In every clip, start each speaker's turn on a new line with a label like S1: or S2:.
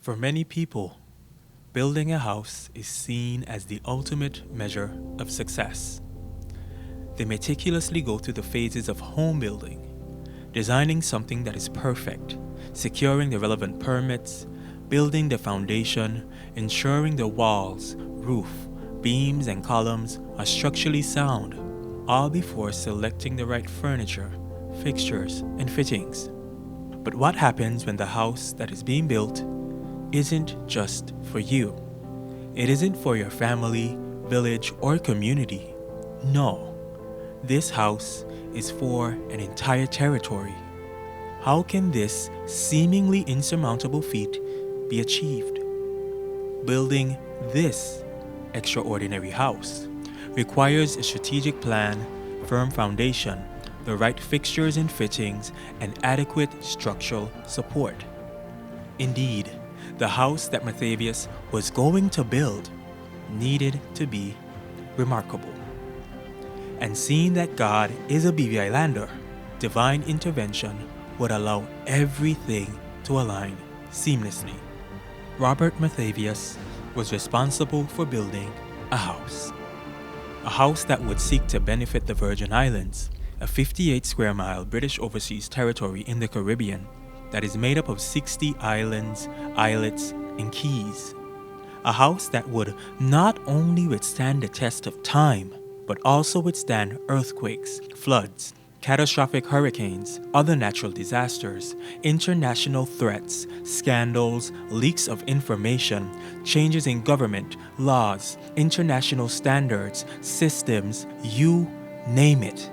S1: For many people, building a house is seen as the ultimate measure of success. They meticulously go through the phases of home building, designing something that is perfect, securing the relevant permits, building the foundation, ensuring the walls, roof, beams, and columns are structurally sound, all before selecting the right furniture, fixtures, and fittings. But what happens when the house that is being built isn't just for you? It isn't for your family, village, or community. No, this house is for an entire territory. How can this seemingly insurmountable feat be achieved? Building this extraordinary house requires a strategic plan, firm foundation, the right fixtures and fittings, and adequate structural support. Indeed, the house that Mathavious was going to build needed to be remarkable. And seeing that God is a BVI lander, divine intervention would allow everything to align seamlessly. Robert Mathavious was responsible for building a house that would seek to benefit the Virgin Islands, a 58 square mile British overseas territory in the Caribbean that is made up of 60 islands, islets, and keys. A house that would not only withstand the test of time, but also withstand earthquakes, floods, catastrophic hurricanes, other natural disasters, international threats, scandals, leaks of information, changes in government, laws, international standards, systems, you name it.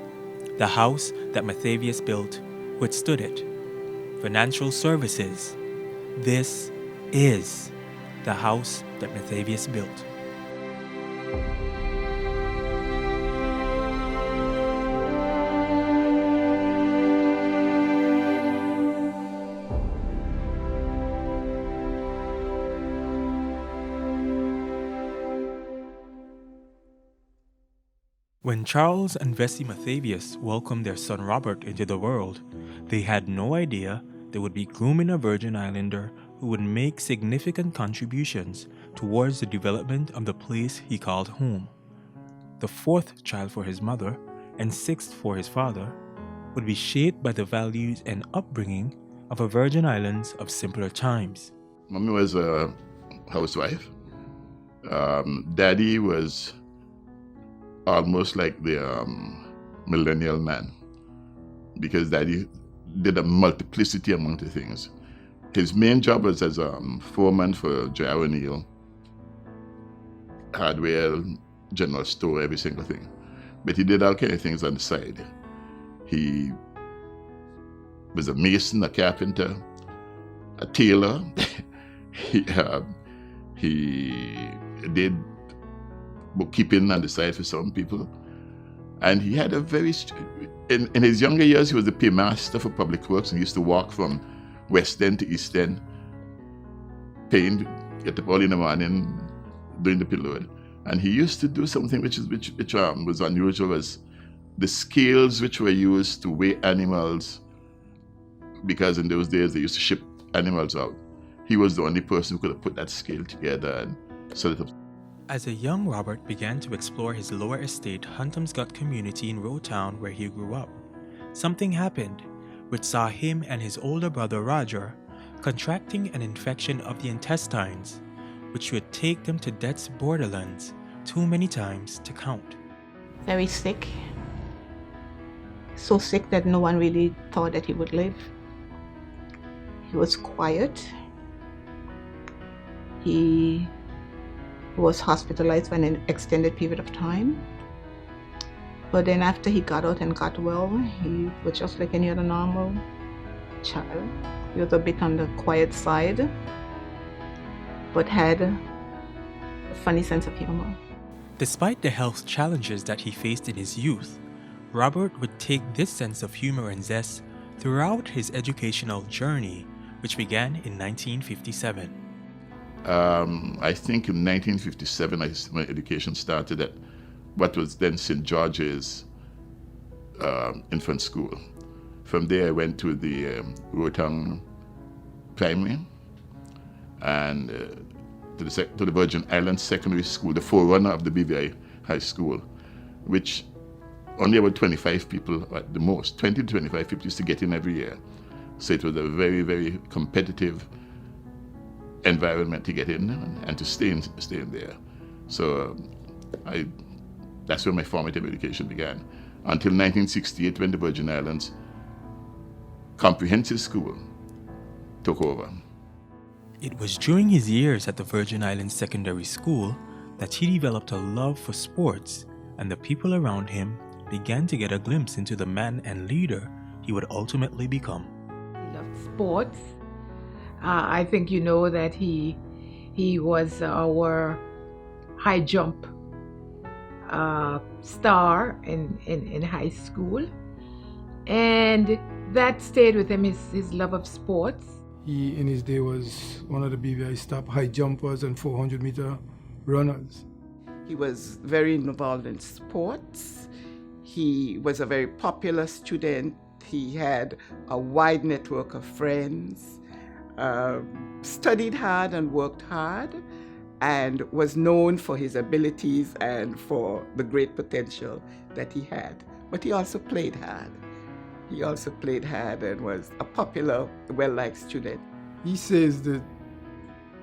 S1: The house that Mathavious built withstood it. Financial services. This is the house that Mathavious built. When Charles and Vesey Mathavious welcomed their son Robert into the world, they had no idea they would be grooming a Virgin Islander who would make significant contributions towards the development of the place he called home. The fourth child for his mother and sixth for his father would be shaped by the values and upbringing of a Virgin Islands of simpler times.
S2: Mommy was a housewife. Daddy was almost like the millennial man, because Daddy did a multiplicity amount of things. His main job was as a foreman for Jehiah O'Neill, hardware, general store, every single thing. But he did all kinds of things on the side. He was a mason, a carpenter, a tailor. he did bookkeeping on the side for some people. And he had a very, in his younger years, he was the paymaster for public works, and he used to walk from West End to East End, paying, get up early in the morning, doing the payload. And he used to do something which was unusual, was the scales which were used to weigh animals, because in those days they used to ship animals out. He was the only person who could have put that scale together and set it up.
S1: As a young Robert began to explore his lower estate Huntamsgut community in Rowtown where he grew up, something happened which saw him and his older brother Roger contracting an infection of the intestines, which would take them to death's borderlands too many times to count.
S3: Very sick. So sick that no one really thought that he would live. He was quiet. He was hospitalized for an extended period of time. But then after he got out and got well, he was just like any other normal child. He was a bit on the quiet side, but had a funny sense of humor.
S1: Despite the health challenges that he faced in his youth, Robert would take this sense of humor and zest throughout his educational journey, which began in 1957.
S2: I think in 1957, my education started at what was then St. George's infant school. From there, I went to the Rowtown Primary, and to the Virgin Islands Secondary School, the forerunner of the BVI High School, which only about 25 people at the most, 20 to 25 people used to get in every year. So it was a very, very competitive environment to get in and to stay in there. So that's where my formative education began. Until 1968, when the Virgin Islands Comprehensive School took over.
S1: It was during his years at the Virgin Islands Secondary School that he developed a love for sports, and the people around him began to get a glimpse into the man and leader he would ultimately become.
S4: He loved sports. I think you know that he was our high jump star in high school, and that stayed with him, his love of sports.
S5: He, in his day, was one of the BVI's top high jumpers and 400-meter runners.
S6: He was very involved in sports. He was a very popular student. He had a wide network of friends, studied hard and worked hard, and was known for his abilities and for the great potential that he had. But he also played hard. He also played hard and was a popular, well-liked student.
S5: He says that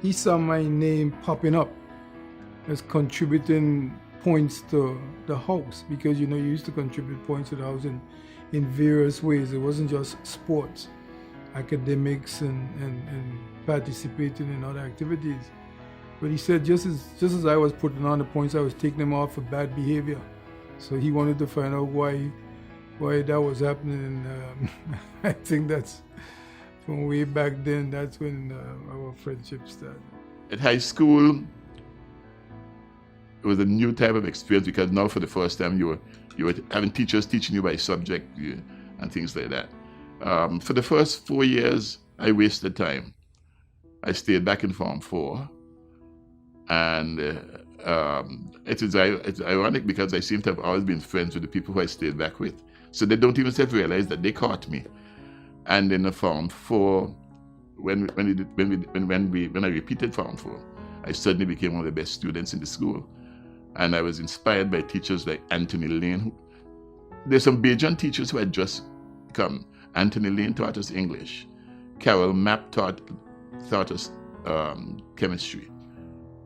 S5: he saw my name popping up as contributing points to the house, because you used to contribute points to the house in various ways. It wasn't just sports, academics and participating in other activities. But he said just as I was putting on the points, I was taking them off for bad behavior. So he wanted to find out why that was happening. And I think that's from way back then. That's when our friendship started.
S2: At high school, it was a new type of experience, because now for the first time you were having teachers teaching you by subject and things like that. For the first 4 years, I wasted time. I stayed back in Form 4, and it's ironic because I seem to have always been friends with the people who I stayed back with. So they don't even realize that they caught me. And in the Form 4, when I repeated Form 4, I suddenly became one of the best students in the school. And I was inspired by teachers like Anthony Lane. There's some Bajan teachers who had just come. Anthony Lane taught us English. Carol Mapp taught us chemistry.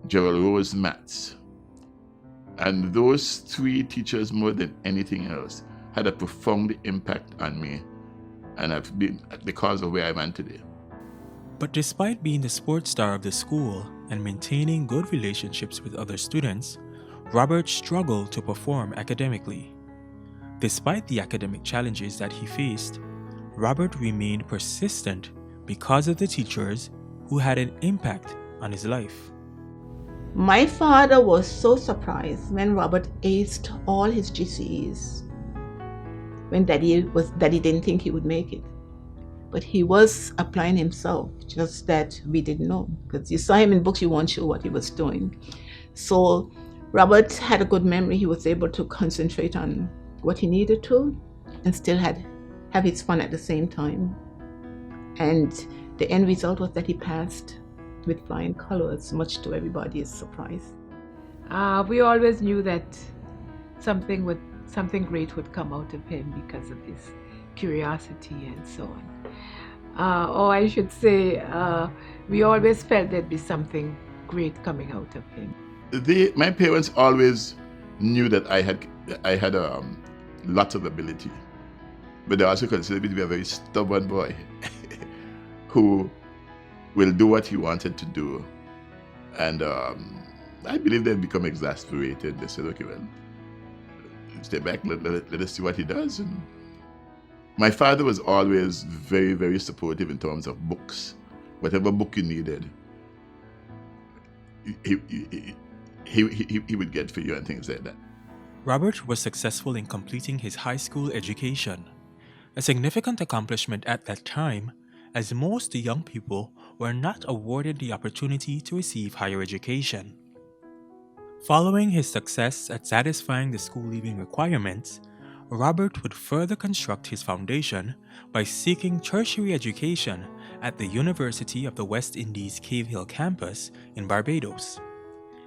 S2: Gerald Rose, maths. And those three teachers, more than anything else, had a profound impact on me, and have been the cause of where I'm at today.
S1: But despite being the sports star of the school and maintaining good relationships with other students, Robert struggled to perform academically. Despite the academic challenges that he faced, Robert remained persistent because of the teachers who had an impact on his life.
S3: My father was so surprised when Robert aced all his GCEs, when Daddy didn't think he would make it. But he was applying himself, just that we didn't know. Because you saw him in books, you weren't sure what he was doing. So Robert had a good memory. He was able to concentrate on what he needed to and still have his fun at the same time. And the end result was that he passed with flying colors, much to everybody's surprise.
S4: We always knew that something great would come out of him because of his curiosity and so on. Or I should say, we always felt there'd be something great coming out of him.
S2: My parents always knew that I had lots of ability, but they also considered me to be a very stubborn boy who will do what he wanted to do. And I believe they've become exasperated. They said, okay, well, stay back, let us see what he does. And my father was always very, very supportive in terms of books. Whatever book you needed, he would get for you and things like that.
S1: Robert was successful in completing his high school education, a significant accomplishment at that time, as most young people were not awarded the opportunity to receive higher education. Following his success at satisfying the school-leaving requirements, Robert would further construct his foundation by seeking tertiary education at the University of the West Indies Cave Hill campus in Barbados.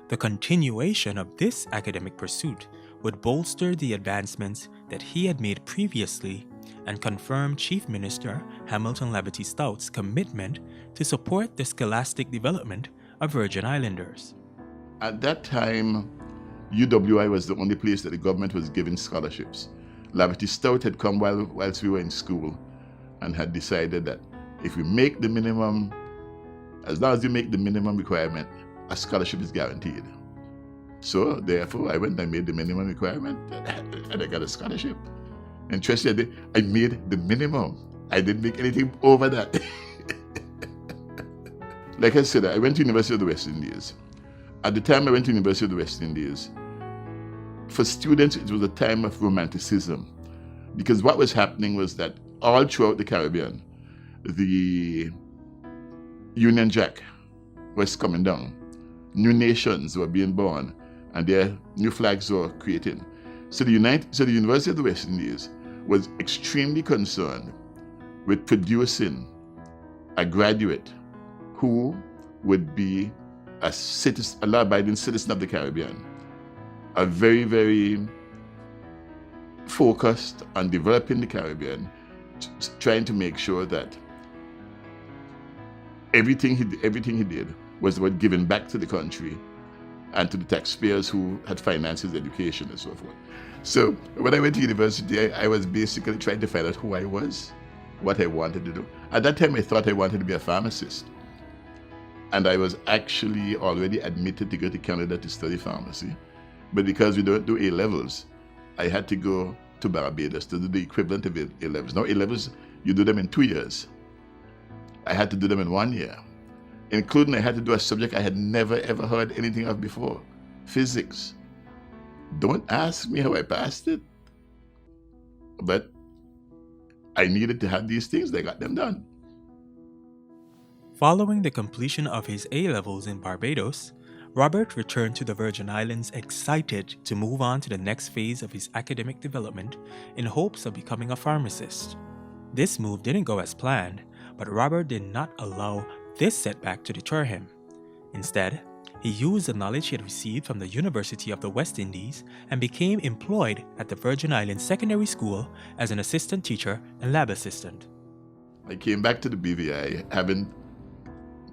S1: The continuation of this academic pursuit would bolster the advancements that he had made previously and confirm Chief Minister Hamilton Labadie Stout's commitment to support the scholastic development of Virgin Islanders.
S2: At that time, UWI was the only place that the government was giving scholarships. Labadie Stout had come whilst we were in school and had decided that if we make the minimum, as long as you make the minimum requirement, a scholarship is guaranteed. So therefore, I went and made the minimum requirement and I got a scholarship. Interestingly, I made the minimum. I didn't make anything over that. Like I said, I went to University of the West Indies. At the time I went to University of the West Indies, for students, it was a time of romanticism. Because what was happening was that all throughout the Caribbean, the Union Jack was coming down. New nations were being born, and their new flags were created. So the University of the West Indies was extremely concerned with producing a graduate who would be a law-abiding citizen of the Caribbean, a very, very focused on developing the Caribbean, trying to make sure that everything he did was about giving back to the country and to the taxpayers who had financed his education and so forth. So when I went to university, I was basically trying to find out who I was, what I wanted to do. At that time, I thought I wanted to be a pharmacist. And I was actually already admitted to go to Canada to study pharmacy. But because we don't do A-levels, I had to go to Barbados to do the equivalent of A-levels. Now, A-levels, you do them in 2 years. I had to do them in 1 year, including I had to do a subject I had never, ever heard anything of before, physics. Don't ask me how I passed it, but I needed to have these things. I got them done.
S1: Following the completion of his A-levels in Barbados, Robert returned to the Virgin Islands excited to move on to the next phase of his academic development in hopes of becoming a pharmacist. This move didn't go as planned, but Robert did not allow this setback to deter him. Instead, he used the knowledge he had received from the University of the West Indies and became employed at the Virgin Islands Secondary School as an assistant teacher and lab assistant.
S2: I came back to the BVI having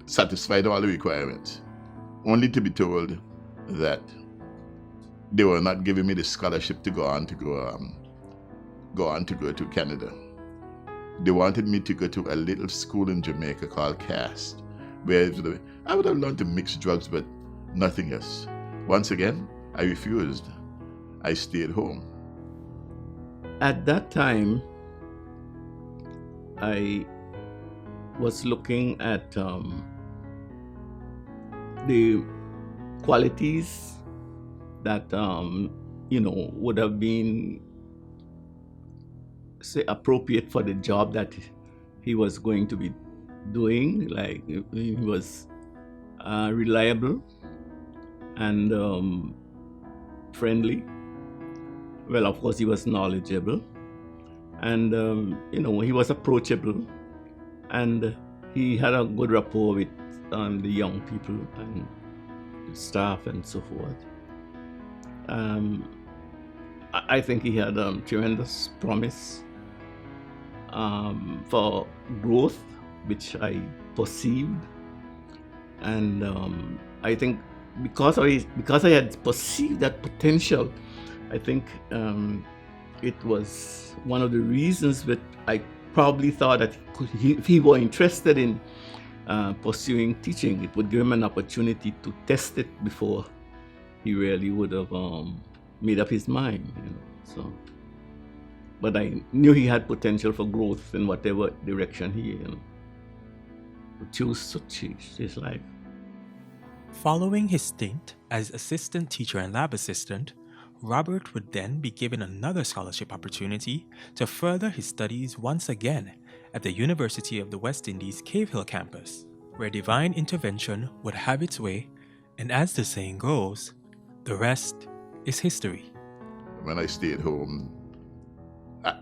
S2: satisfied all the requirements, only to be told that they were not giving me the scholarship to go to Canada. They wanted me to go to a little school in Jamaica called CAST, where I would have learned to mix drugs, but nothing else. Once again, I refused. I stayed home.
S7: At that time, I was looking at the qualities that would have been, say, appropriate for the job that he was going to be doing. Like, he was reliable and friendly. Well, of course, he was knowledgeable, and he was approachable, and he had a good rapport with the young people and the staff and so forth. I think he had tremendous promise for growth, which I perceived, and I think because I had perceived that potential, I think it was one of the reasons that I probably thought that if he were interested in pursuing teaching, it would give him an opportunity to test it before he really would have made up his mind. So, but I knew he had potential for growth in whatever direction he would choose to change his life.
S1: Following his stint as assistant teacher and lab assistant, Robert would then be given another scholarship opportunity to further his studies once again at the University of the West Indies Cave Hill campus, where divine intervention would have its way, and as the saying goes, the rest is history.
S2: When I stayed home,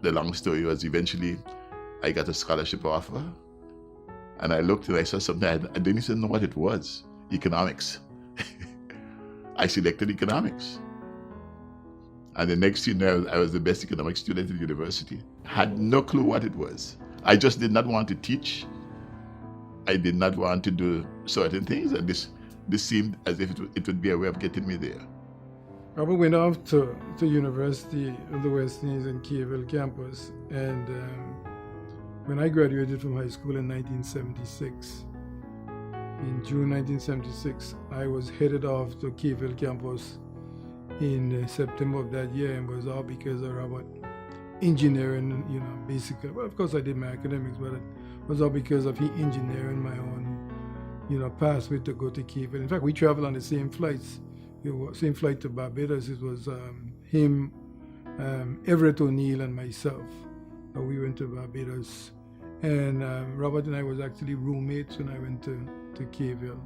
S2: the long story was eventually I got a scholarship offer, And I looked and I saw something, I didn't even know what it was. Economics. I selected economics. And the next year, I was the best economics student at the university. Had no clue what it was. I just did not want to teach. I did not want to do certain things, and this seemed as if it would be a way of getting me there.
S5: Robert went off to University of the West Indies in Keyville campus, and when I graduated from high school in 1976, in June 1976, I was headed off to Keyville campus in September of that year, and was all because of Robert engineering, basically. Well, of course I did my academics, but it was all because of he engineering my own, pathway to go to Keyville. In fact, we traveled on the same flights. Same flight to Barbados. It was him, Everett O'Neill, and myself. We went to Barbados, and Robert and I was actually roommates when I went to Keyville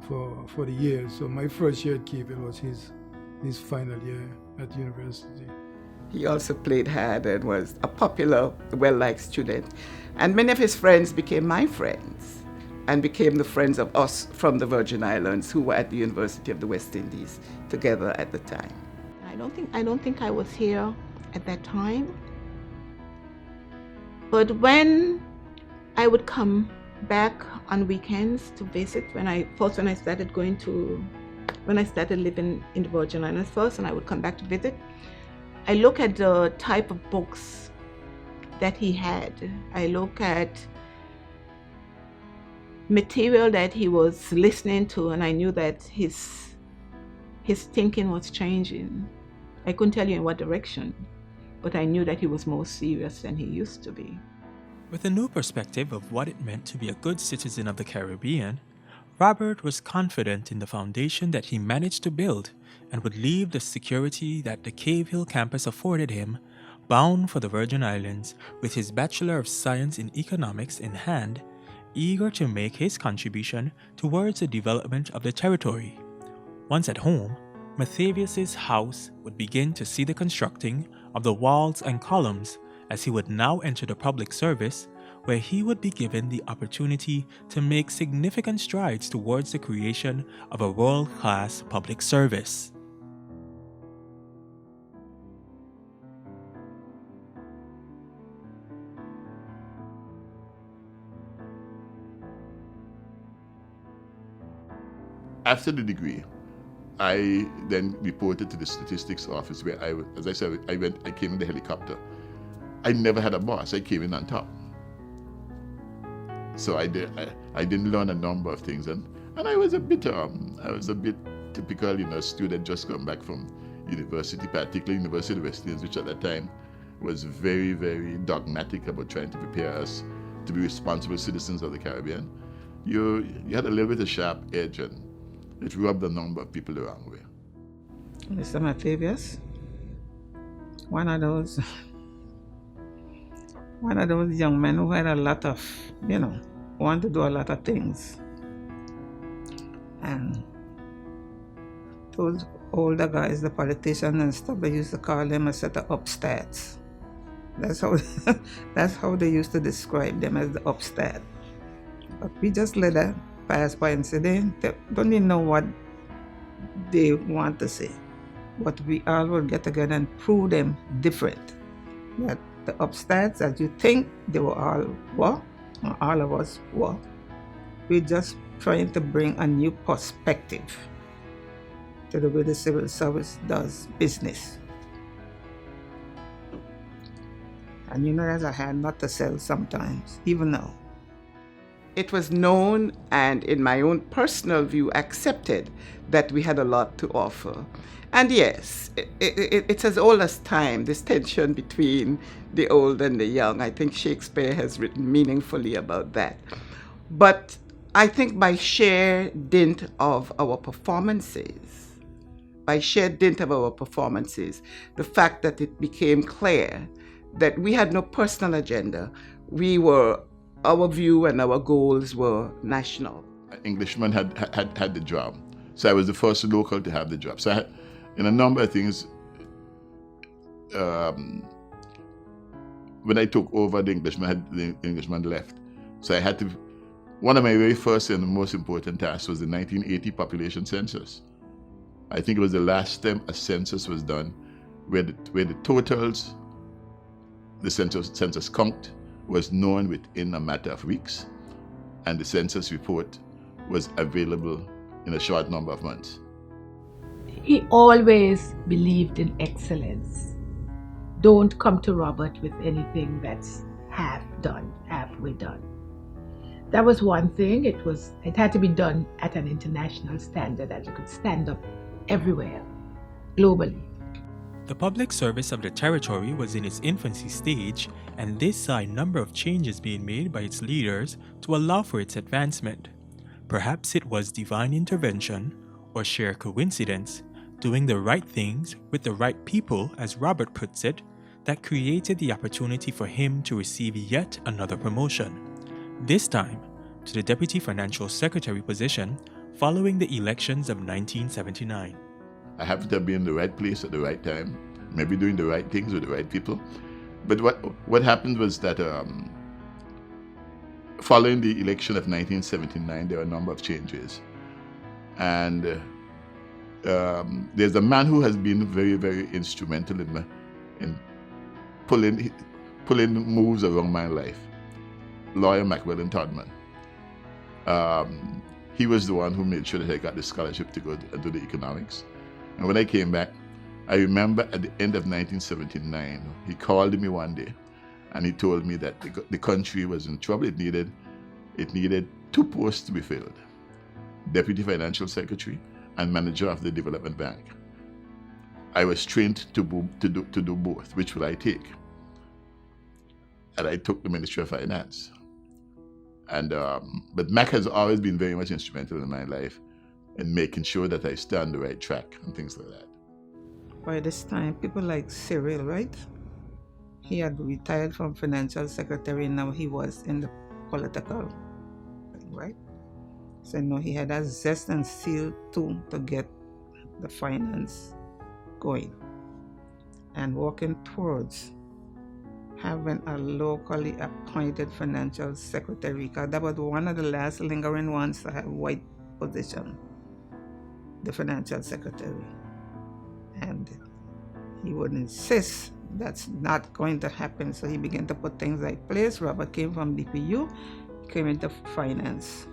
S5: for the year. So my first year at Keyville was his final year at university.
S6: He also played hard and was a popular, well-liked student. And many of his friends became my friends and became the friends of us from the Virgin Islands who were at the University of the West Indies together at the time.
S3: I don't think I was here at that time. But when I would come back on weekends to visit, when I started living in the Virgin Islands first, and I would come back to visit, I look at the type of books that he had. I look at material that he was listening to, and I knew that his thinking was changing. I couldn't tell you in what direction, but I knew that he was more serious than he used to be.
S1: With a new perspective of what it meant to be a good citizen of the Caribbean, Robert was confident in the foundation that he managed to build and would leave the security that the Cave Hill campus afforded him, bound for the Virgin Islands with his Bachelor of Science in Economics in hand, eager to make his contribution towards the development of the territory. Once at home, Mathavious' house would begin to see the constructing of the walls and columns as he would now enter the public service, where he would be given the opportunity to make significant strides towards the creation of a world-class public service.
S2: After the degree, I then reported to the statistics office where I came in the helicopter. I never had a boss. I came in on top. So I didn't learn a number of things, and I was a bit typical, student just come back from university, particularly University of West Indies, which at that time was very, very dogmatic about trying to prepare us to be responsible citizens of the Caribbean. You had a little bit of sharp edge, and it rubbed a number of people the wrong way.
S6: Mr. Mathavious, one of those young men who had a lot of, wanted to do a lot of things. And those older guys, the politicians and stuff, they used to call them a set of upstarts. That's how they used to describe them, as the upstart. But we just let that pass by and say they don't even know what they want to say. But we all will get together and prove them different. That the upstarts, as you think they were all of us were. We're just trying to bring a new perspective to the way the civil service does business. And there's a hand not to sell sometimes, even now. It was known, and in my own personal view, accepted that we had a lot to offer. And yes, it's as old as time, this tension between the old and the young. I think Shakespeare has written meaningfully about that. But I think by sheer dint of our performances, the fact that it became clear that we had no personal agenda, our view and our goals were national.
S2: An Englishman had the job, so I was the first local to have the job. So I had, in a number of things, when I took over, the Englishman left. So I had to one of my very first and most important tasks was the 1980 population census. I think it was the last time a census was done where the totals, the census count, was known within a matter of weeks, and the census report was available in a short number of months.
S4: He always believed in excellence. Don't come to Robert with anything that's half done, halfway done. That was one thing. It had to be done at an international standard that you could stand up everywhere, globally.
S1: The public service of the territory was in its infancy stage, and this saw a number of changes being made by its leaders to allow for its advancement. Perhaps it was divine intervention, or sheer coincidence, doing the right things with the right people, as Robert puts it, that created the opportunity for him to receive yet another promotion, this time to the Deputy Financial Secretary position following the elections of 1979.
S2: I happened to be in the right place at the right time, maybe doing the right things with the right people. But what happened was that following the election of 1979, there were a number of changes. And there's a man who has been very, very instrumental in pulling moves around my life, Lawyer McWillan Todman. He was the one who made sure that I got the scholarship to go and do the economics. And when I came back, I remember at the end of 1979, he called me one day and he told me that the country was in trouble. It needed two posts to be filled: Deputy Financial Secretary and Manager of the Development Bank. I was trained to do both. Which will I take? And I took the Ministry of Finance. And but Mac has always been very much instrumental in my life in making sure that I stay on the right track and things like that.
S3: By this time, people like Cyril, right? He had retired from financial secretary, and now he was in the political thing, right? So no, he had a zest and zeal too to get the finance going and working towards having a locally appointed financial secretary, because that was one of the last lingering ones to have white position, the financial secretary. And he would insist that's not going to happen, so he began to put things like place. Robert came from DPU, came into finance,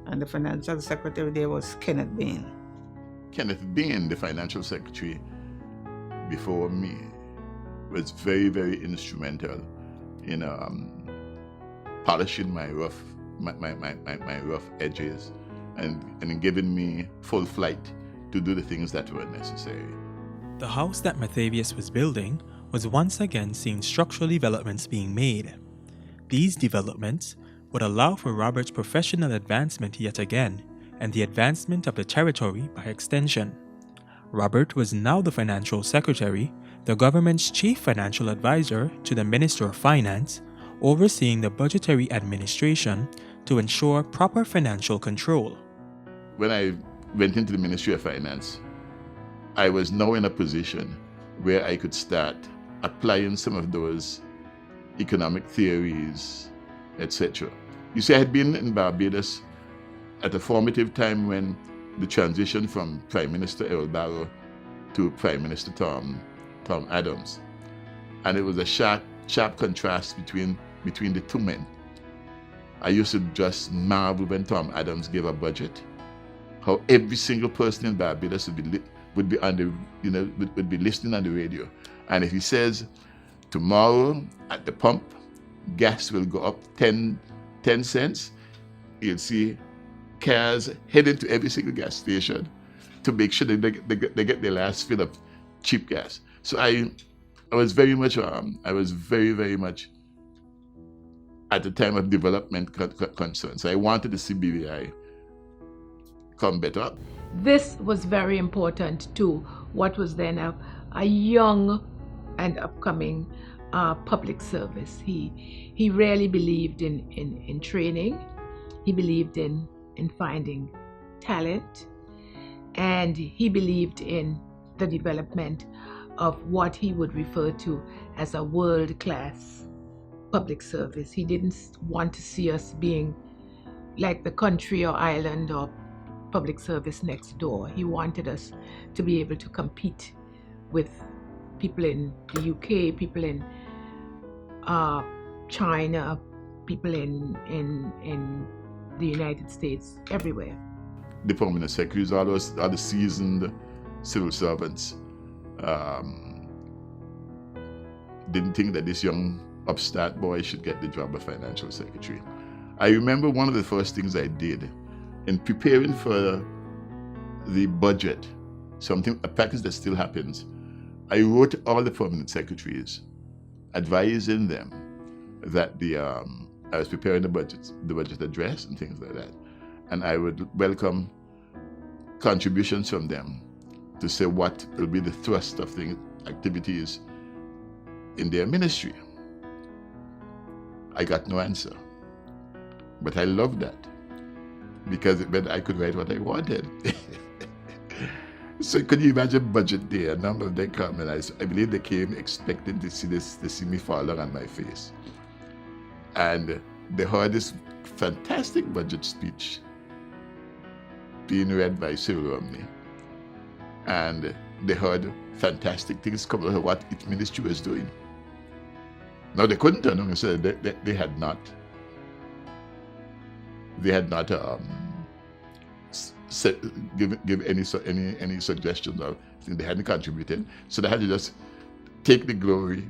S3: and the financial secretary there was Kenneth Bain.
S2: Kenneth Bain, the financial secretary before me, was very, very instrumental in polishing my rough edges and in giving me full flight to do the things that were necessary.
S1: The house that Mathavious was building was once again seeing structural developments being made. These developments would allow for Robert's professional advancement yet again, and the advancement of the territory by extension. Robert was now the financial secretary, the government's chief financial advisor to the Minister of Finance, overseeing the budgetary administration to ensure proper financial control.
S2: When I went into the Ministry of Finance, I was now in a position where I could start applying some of those economic theories, etc. You see, I had been in Barbados at a formative time when the transition from Prime Minister Errol Barrow to Prime Minister Tom Adams. And it was a sharp contrast between the two men. I used to just marvel when Tom Adams gave a budget, how every single person in Barbados would be listening on the radio. And if he says, tomorrow at the pump, gas will go up 10 cents, you'll see cars heading to every single gas station to make sure they get their last fill of cheap gas. So I was very much at the time of development concerns. I wanted to see BVI come better up.
S4: This was very important to what was then a young and upcoming public service. He really believed in training. He believed in finding talent, and he believed in the development of what he would refer to as a world-class public service. He didn't want to see us being like the country or island or public service next door. He wanted us to be able to compete with people in the UK, people in China, people in the United States, everywhere.
S2: The permanent secretaries are the seasoned civil servants. Didn't think that this young upstart boy should get the job of financial secretary. I remember one of the first things I did in preparing for the budget, a practice that still happens. I wrote all the permanent secretaries, advising them that I was preparing the budget address and things like that, and I would welcome contributions from them to say what will be the thrust of the activities in their ministry. I got no answer, but I loved that because it meant I could write what I wanted. So could you imagine budget day? A number of them come, and I believe they came expecting to see me falling on my face. And they heard this fantastic budget speech being read by Cherubim, and they heard fantastic things coming out of what its ministry was doing. Now they couldn't turn around and say they had not give any suggestions of things they hadn't contributed, so they had to just take the glory,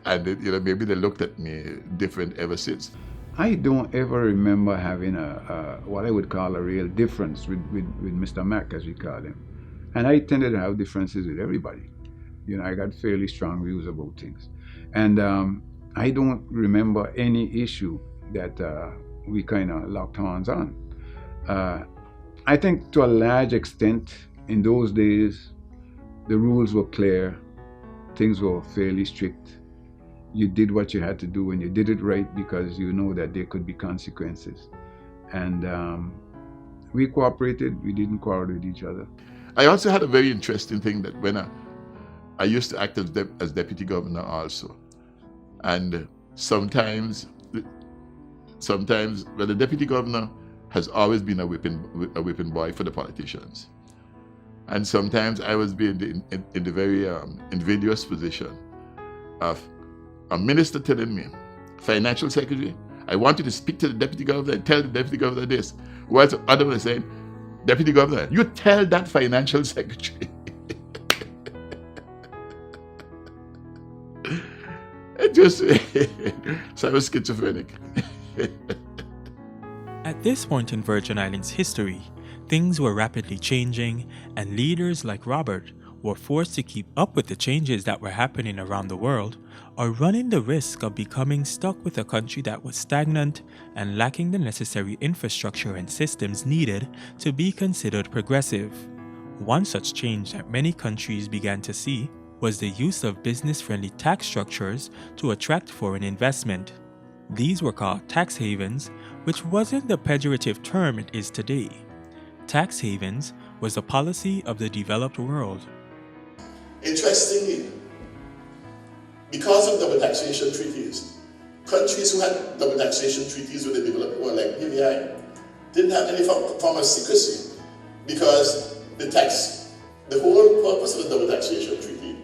S2: and maybe they looked at me different ever since.
S8: I don't ever remember having a what I would call a real difference with Mr. Mac, as we call him, and I tended to have differences with everybody. I got fairly strong views about things, and I don't remember any issue that we kind of locked horns on. I think to a large extent, in those days, the rules were clear, things were fairly strict. You did what you had to do, and you did it right because you know that there could be consequences. And we cooperated, we didn't quarrel with each other.
S2: I also had a very interesting thing that when I used to act as deputy governor also. And sometimes, well, the deputy governor has always been a whipping boy for the politicians. And sometimes I was being in the very invidious position of a minister telling me, financial secretary, I want you to speak to the deputy governor and tell the deputy governor this. Whilst the other one is saying, deputy governor, you tell that financial secretary. It just, so I was schizophrenic.
S1: At this point in Virgin Islands history, things were rapidly changing, and leaders like Robert were forced to keep up with the changes that were happening around the world, or running the risk of becoming stuck with a country that was stagnant and lacking the necessary infrastructure and systems needed to be considered progressive. One such change that many countries began to see was the use of business-friendly tax structures to attract foreign investment. These were called tax havens, which wasn't the pejorative term it is today. Tax havens was a policy of the developed world.
S2: Interestingly, because of double taxation treaties, countries who had double taxation treaties with the developed world, like Jehiah, didn't have any form of secrecy, because the whole purpose of the double taxation treaty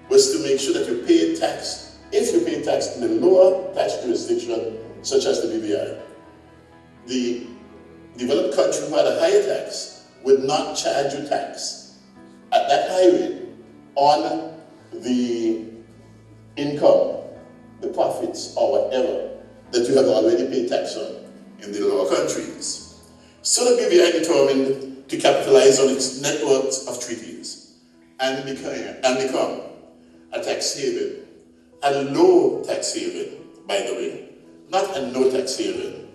S2: was to make sure that you paid tax, if you paid tax in the lower tax jurisdiction, such as the BVI. The developed country who had a higher tax would not charge you tax at that high rate on the income, the profits, or whatever that you have already paid tax on in the lower countries. So the BVI determined to capitalize on its networks of treaties and become a tax haven, a low tax haven, by the way, not a no tax haven,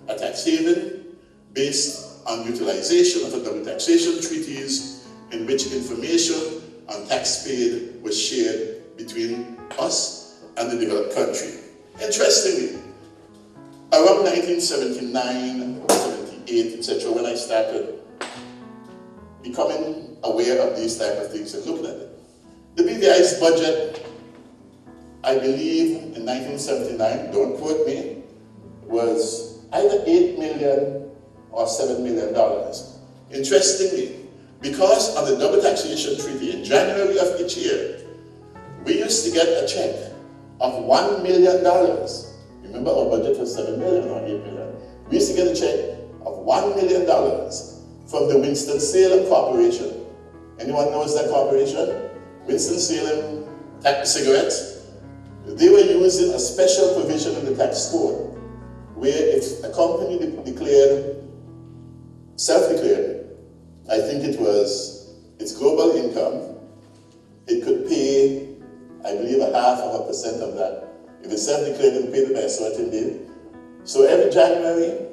S2: a tax haven based on utilization of the double taxation treaties in which information on tax paid was shared between us and the developed country. Interestingly, around 1979, 78, etc., when I started becoming aware of these type of things and looking at it, the BVI's budget, I believe in 1979, don't quote me, was either $8 million or $7 million. Interestingly, because of the double taxation treaty in January of each year, we used to get a check of $1 million. Remember, our budget was $7 million or $8 million. We used to get a check of $1 million from the Winston-Salem Corporation. Anyone knows that corporation? Winston-Salem cigarettes. They were using a special provision in the tax code where if a company declared, self-declared, I think it was its global income, it could pay, I believe, 0.5% of that. If it's self-declared, it would pay by a certain date. So every January,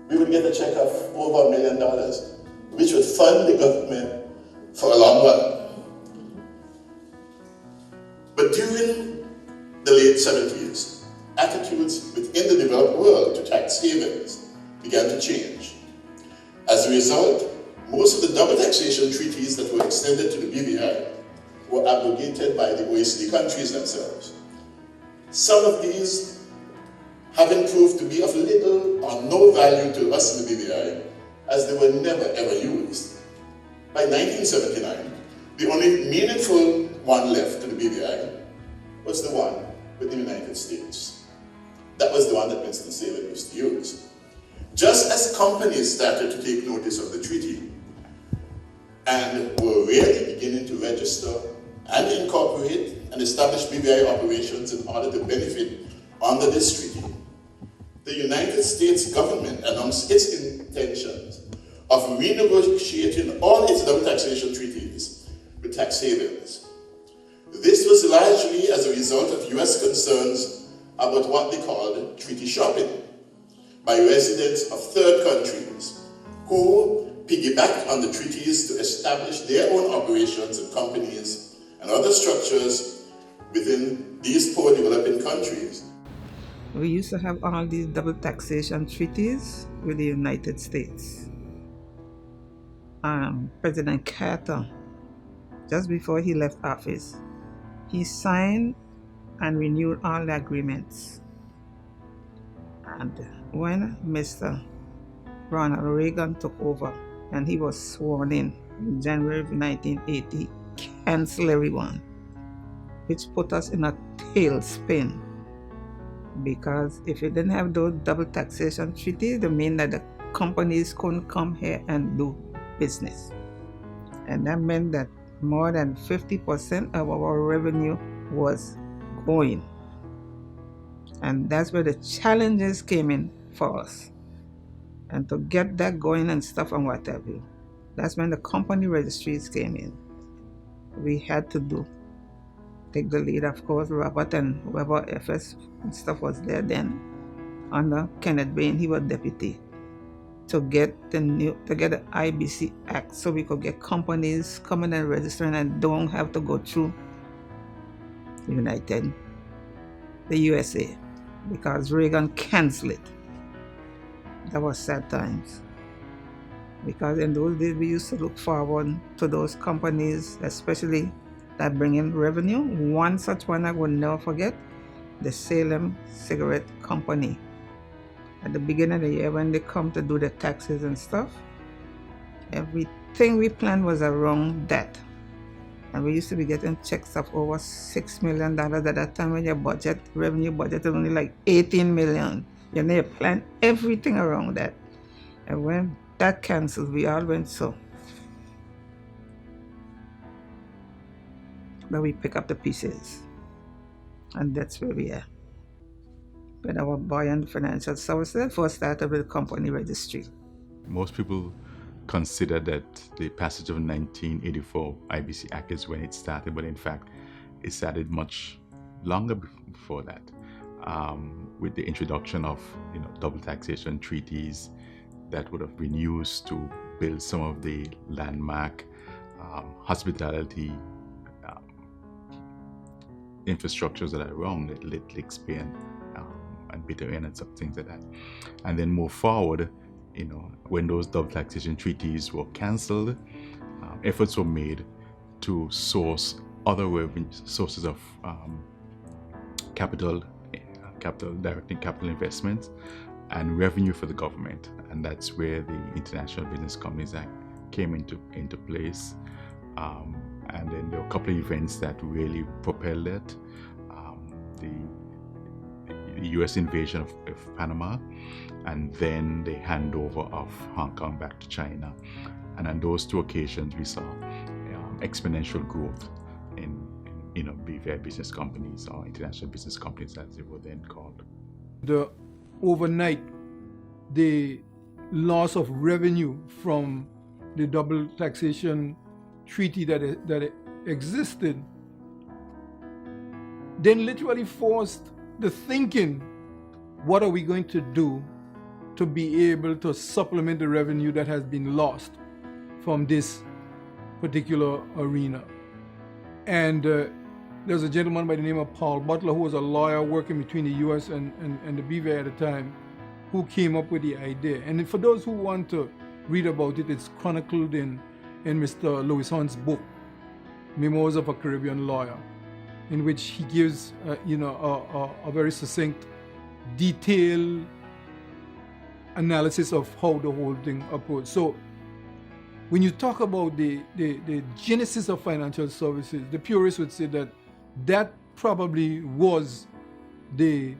S2: we would get a check of over $1 million, which would fund the government for a long while. But during the late 70s, attitudes within the developed world to tax havens began to change. As a result, most of the double taxation treaties that were extended to the BVI were abrogated by the OECD countries themselves. Some of these having proved to be of little or no value to us in the BVI, as they were never ever used. By 1979, the only meaningful one left to the BVI was the one with the United States. That was the one that Winston-Salem used to use. Just as companies started to take notice of the treaty and were really beginning to register and incorporate and establish BVI operations in order to benefit under this treaty, the United States government announced its intentions of renegotiating all its double taxation treaties with tax havens. This was largely as a result of US concerns about what they called treaty shopping by residents of third countries who piggybacked on the treaties to establish their own operations and companies and other structures within these poor developing countries.
S3: We used to have all these double taxation treaties with the United States. President Carter, just before he left office, he signed and renewed all the agreements. And when Mr. Ronald Reagan took over and he was sworn in January of 1980, canceled everyone, which put us in a tailspin. Because if you didn't have those double taxation treaties, it meant that the companies couldn't come here and do business. And that meant that more than 50% of our revenue was going. And that's where the challenges came in for us. And to get that going and stuff and what have you, that's when the company registries came in. We had to take the lead, of course. Robert and whoever FS and stuff was there then, under Kenneth Bain, he was deputy, to get the IBC Act so we could get companies coming and registering and don't have to go through the USA, because Reagan canceled it. That was sad times. Because in those days we used to look forward to those companies, especially that bring in revenue. One such one I would never forget, the Salem Cigarette Company. At the beginning of the year when they come to do the taxes and stuff, everything we planned was around that. And we used to be getting checks of over $6 million at that time when your revenue budget is only like 18 million. You know, you plan everything around that. And when that canceled, we all went so. But we pick up the pieces. And that's where we are. With our buoyant financial services, first started with the company registry.
S9: Most people consider that the passage of 1984 IBC Act is when it started, but in fact, it started much longer before that, with the introduction of double taxation treaties that would have been used to build some of the landmark hospitality infrastructures that are around it, Lake Spain and Bitter End and some things like that. And then move forward, when those double taxation treaties were cancelled, efforts were made to source other sources of directing capital investments, and revenue for the government. And that's where the International Business Companies Act came into place. And then there were a couple of events that really propelled it. The US invasion of Panama, and then the handover of Hong Kong back to China. And on those two occasions, we saw exponential growth in BVI business companies, or international business companies as they were then called.
S5: Overnight, the loss of revenue from the double taxation treaty that existed then literally forced the thinking, what are we going to do to be able to supplement the revenue that has been lost from this particular arena? And there's a gentleman by the name of Paul Butler, who was a lawyer working between the US and the BVI at the time, who came up with the idea. And for those who want to read about it, it's chronicled in Mr. Lewis Hunt's book, Memoirs of a Caribbean Lawyer, in which he gives a very succinct, detailed analysis of how the whole thing approached. So when you talk about the genesis of financial services, the purists would say that probably was the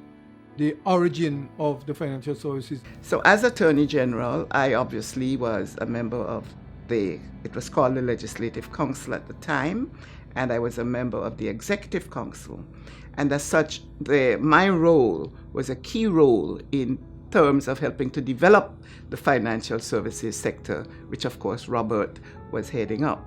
S5: origin of the financial services.
S6: So as Attorney General, I obviously was a member of it was called the Legislative Council at the time, and I was a member of the Executive Council. And as such, my role was a key role in terms of helping to develop the financial services sector, which of course Robert was heading up.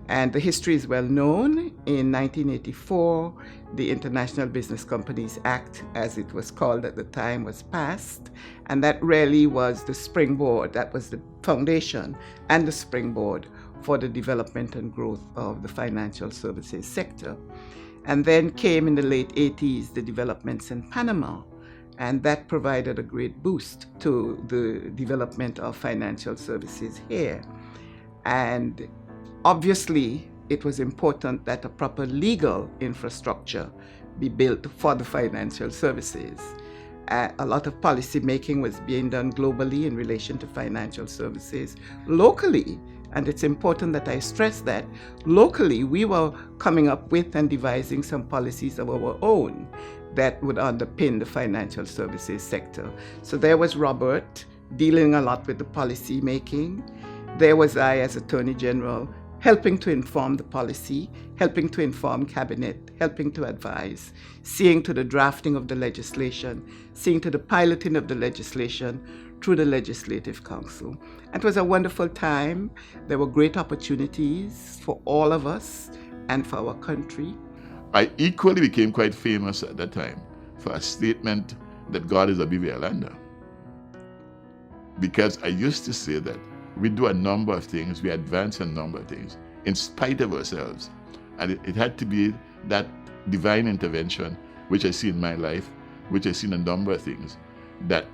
S6: And the history is well known. In 1984, the International Business Companies Act, as it was called at the time, was passed. And that really was the springboard, that was the foundation and the springboard for the development and growth of the financial services sector. And then came in the late 80s the developments in Panama, and that provided a great boost to the development of financial services here. And obviously, it was important that a proper legal infrastructure be built for the financial services. A lot of policy making was being done globally in relation to financial services. Locally, and it's important that I stress that, locally we were coming up with and devising some policies of our own that would underpin the financial services sector. So there was Robert dealing a lot with the policy making. There was I as Attorney General helping to inform the policy, helping to inform cabinet, helping to advise, seeing to the drafting of the legislation, seeing to the piloting of the legislation through the Legislative Council. And it was a wonderful time. There were great opportunities for all of us and for our country.
S2: I equally became quite famous at that time for a statement that God is a BVI lender. Because I used to say that we do a number of things, we advance a number of things in spite of ourselves. And it had to be that divine intervention, which I see in my life, which I see in a number of things, that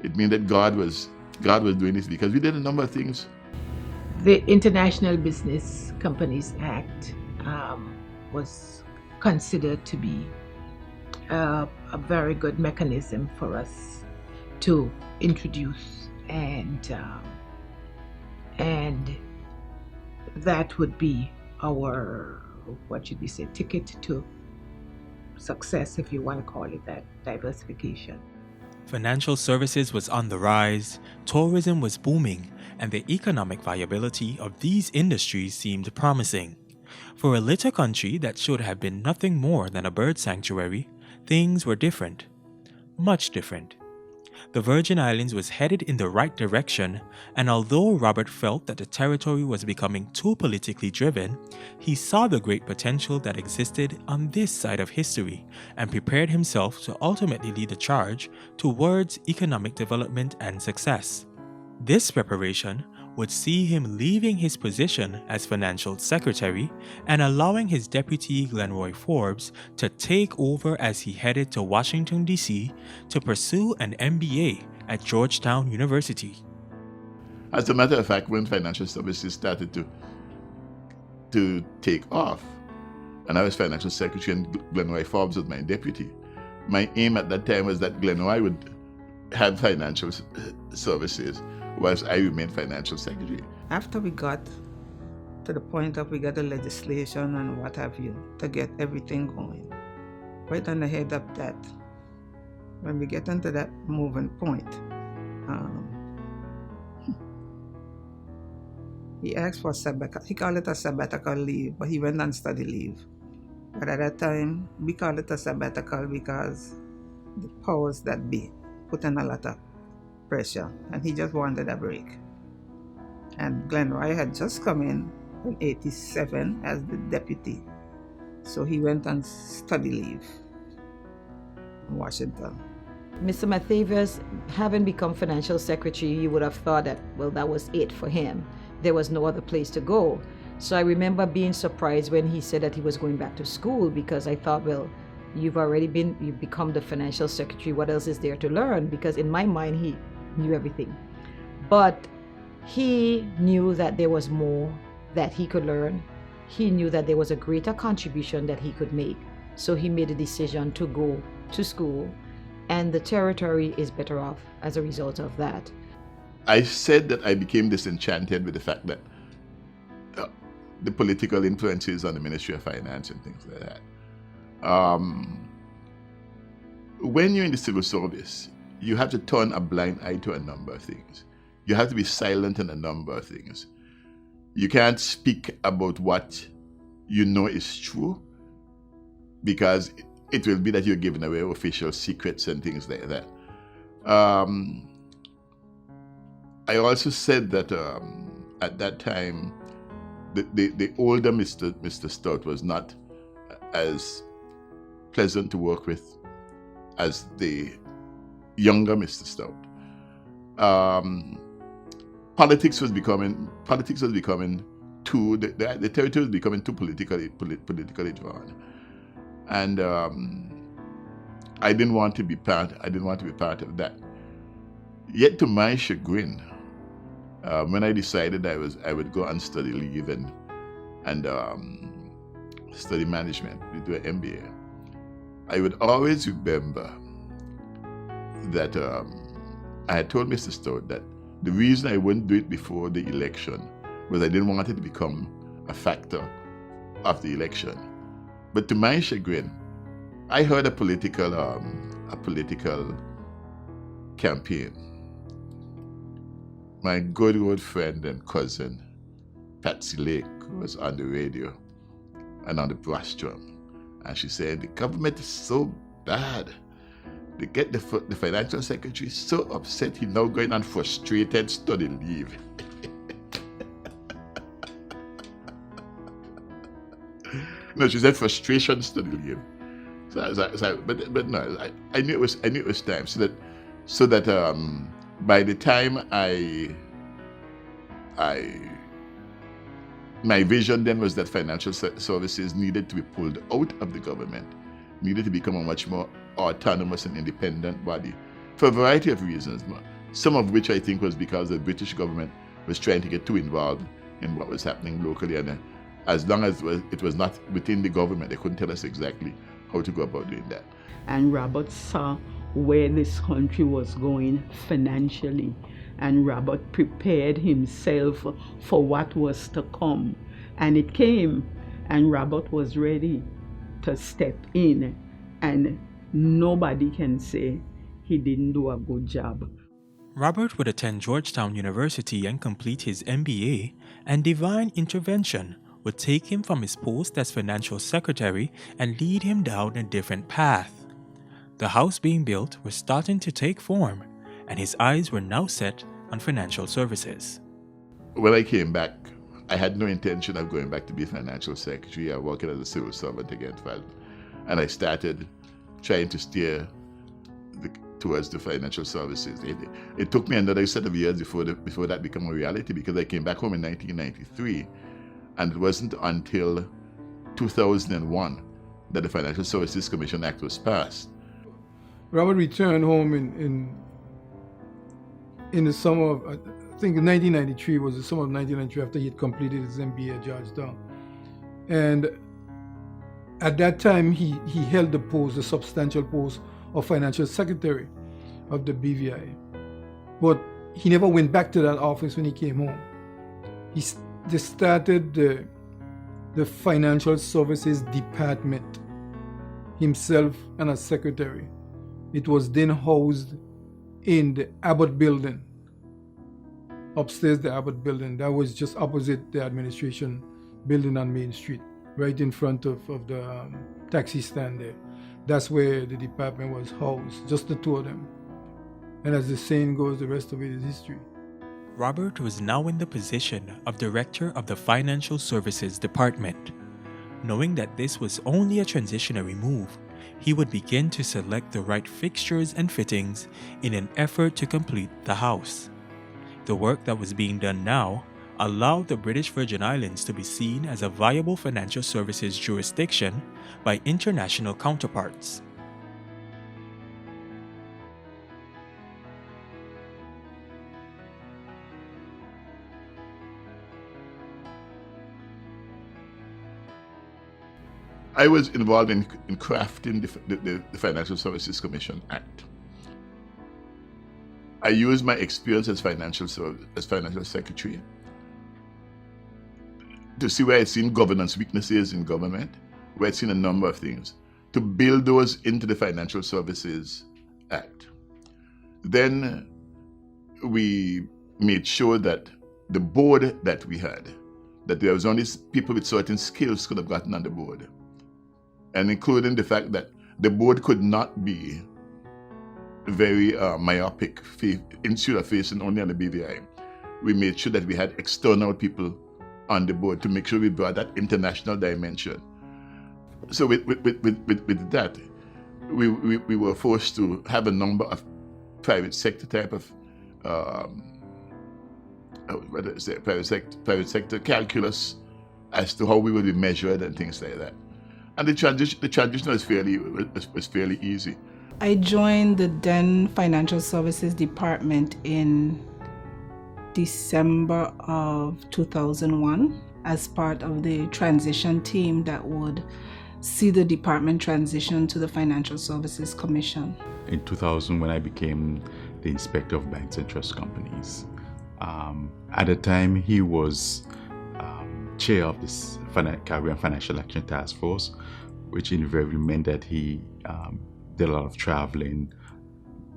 S2: it means that God was doing this because we did a number of things.
S4: The International Business Companies Act was considered to be a very good mechanism for us to introduce, and that would be our, what should we say, ticket to success, if you want to call it that, diversification.
S1: Financial services was on the rise, tourism was booming, and the economic viability of these industries seemed promising. For a little country that should have been nothing more than a bird sanctuary, things were different. Much different. The Virgin Islands was headed in the right direction, and although Robert felt that the territory was becoming too politically driven, he saw the great potential that existed on this side of history and prepared himself to ultimately lead the charge towards economic development and success. This preparation would see him leaving his position as financial secretary and allowing his deputy Glenroy Forbes to take over as he headed to Washington, D.C. to pursue an MBA at Georgetown University.
S2: As a matter of fact, when financial services started to take off, and I was financial secretary and Glenroy Forbes was my deputy, my aim at that time was that Glenroy have financial services whilst I remain financial secretary.
S6: After we got to the point of we got the legislation and what have you to get everything going, right on the head of that, when we get into that moving point, he asked for sabbatical. He called it a sabbatical leave, but he went on study leave. But at that time, we called it a sabbatical because the powers that be put in a lot of pressure, and he just wanted a break. And Glenroy had just come in 87 as the deputy, so he went on study leave in Washington.
S10: Mr. Mathavious, having become financial secretary, you would have thought that, well, that was it for him. There was no other place to go. So I remember being surprised when he said that he was going back to school, because I thought, well, you've become the financial secretary. What else is there to learn? Because in my mind, he knew everything. But he knew that there was more that he could learn. He knew that there was a greater contribution that he could make. So he made a decision to go to school, and the territory is better off as a result of that.
S2: I said that I became disenchanted with the fact that the political influences on the Ministry of Finance and things like that. When you're in the civil service, you have to turn a blind eye to a number of things. You have to be silent on a number of things. You can't speak about what you know is true, because it will be that you're giving away official secrets and things like that. I also said that at that time, the older Mr. Stout was not as pleasant to work with as the younger Mr. Stout. Politics was becoming too, the territory was becoming too politically drawn, and I didn't want to be part of that. Yet to my chagrin, when I decided I would go on study leave and study management, do an MBA, I would always remember that I had told Mr. Stout that the reason I wouldn't do it before the election was I didn't want it to become a factor of the election. But to my chagrin, I heard a political campaign. My good old friend and cousin, Patsy Lake, was on the radio and on the brass drum, and she said, the government is so bad. They get the financial secretary so upset he's now going on frustrated study leave. No, she said frustration study leave. But no, I knew it was time. So that by the time my vision then was that financial services needed to be pulled out of the government, needed to become a much more autonomous and independent body for a variety of reasons, some of which I think was because the British government was trying to get too involved in what was happening locally, and as long as it was not within the government, they couldn't tell us exactly how to go about doing that.
S11: And Robert saw where this country was going financially, and Robert prepared himself for what was to come, and it came, and Robert was ready to step in, and nobody can say he didn't do a good job.
S1: Robert would attend Georgetown University and complete his MBA, and divine intervention would take him from his post as financial secretary and lead him down a different path. The house being built was starting to take form, and his eyes were now set on financial services.
S2: When I came back, I had no intention of going back to be financial secretary or working as a civil servant again, and I started trying to steer towards the financial services. It took me another set of years before that became a reality, because I came back home in 1993, and it wasn't until 2001 that the Financial Services Commission Act was passed.
S5: Robert returned home in the summer of, I think 1993 was the summer of 1993, after he had completed his MBA at Georgetown. And at that time, he held the substantial post of financial secretary. of the BVI. But he never went back to that office when he came home. They started the Financial Services Department, himself and a secretary. It was then housed in the Abbott building, upstairs the Abbott building. That was just opposite the administration building on Main Street, right in front of the taxi stand there. That's where the department was housed, just the two of them. And as the saying goes, the rest of it is history.
S1: Robert was now in the position of Director of the Financial Services Department. Knowing that this was only a transitionary move, he would begin to select the right fixtures and fittings in an effort to complete the house. The work that was being done now allowed the British Virgin Islands to be seen as a viable financial services jurisdiction by international counterparts.
S2: I was involved in crafting the Financial Services Commission Act. I used my experience as financial secretary to see where I'd seen governance weaknesses in government, where I'd seen a number of things, to build those into the Financial Services Act. Then we made sure that the board that we had, that there was only people with certain skills could have gotten on the board. And including the fact that the board could not be very myopic, insular facing only on the BVI. We made sure that we had external people on the board to make sure we brought that international dimension. So with that, we were forced to have a number of private sector type of private sector calculus as to how we would be measured and things like that. And the transition was fairly easy.
S3: I joined the then Financial Services Department in December of 2001 as part of the transition team that would see the department transition to the Financial Services Commission.
S9: In 2000, when I became the Inspector of Banks and Trust Companies, at the time he was chair of this Caribbean Financial Action Task Force, which invariably meant that he did a lot of traveling,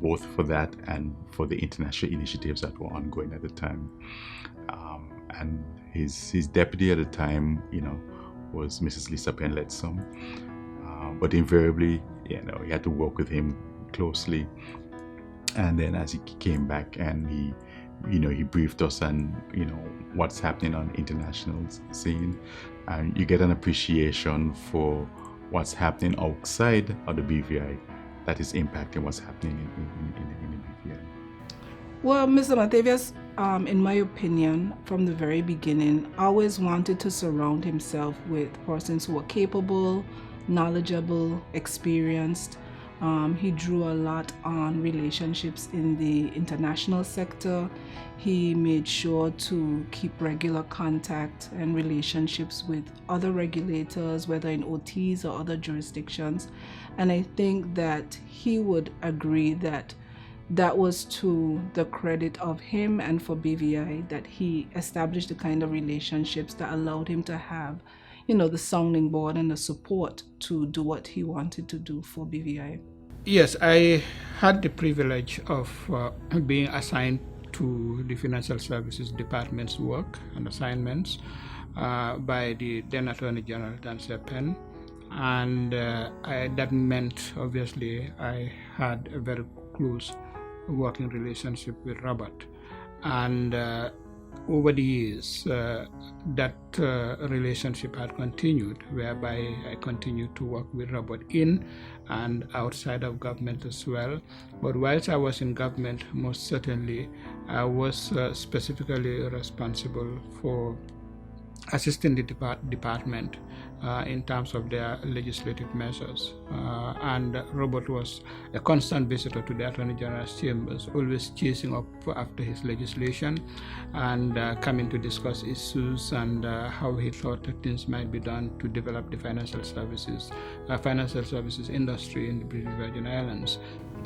S9: both for that and for the international initiatives that were ongoing at the time. And his deputy at the time, was Mrs. Lisa Penletson. But invariably, he had to work with him closely. And then as he came back and he briefed us on, what's happening on the international scene, and you get an appreciation for what's happening outside of the BVI that is impacting what's happening in the BVI.
S3: Well, Mr. Mathavious, in my opinion, from the very beginning, always wanted to surround himself with persons who were capable, knowledgeable, experienced. He drew a lot on relationships in the international sector. He made sure to keep regular contact and relationships with other regulators, whether in OTs or other jurisdictions. And I think that he would agree that that was to the credit of him and for BVI, that he established the kind of relationships that allowed him to have, the sounding board and the support to do what he wanted to do for BVI.
S5: Yes, I had the privilege of being assigned to the Financial Services Department's work and assignments by the then Attorney General, Dan Penn. And that meant, obviously, I had a very close working relationship with Robert. And over the years, that relationship had continued, whereby I continued to work with Robert in and outside of government as well. But whilst I was in government, most certainly, I was specifically responsible for assisting the department in terms of their legislative measures. And Robert was a constant visitor to the Attorney General's chambers, always chasing up after his legislation and coming to discuss issues and how he thought that things might be done to develop the financial services industry in the British Virgin Islands.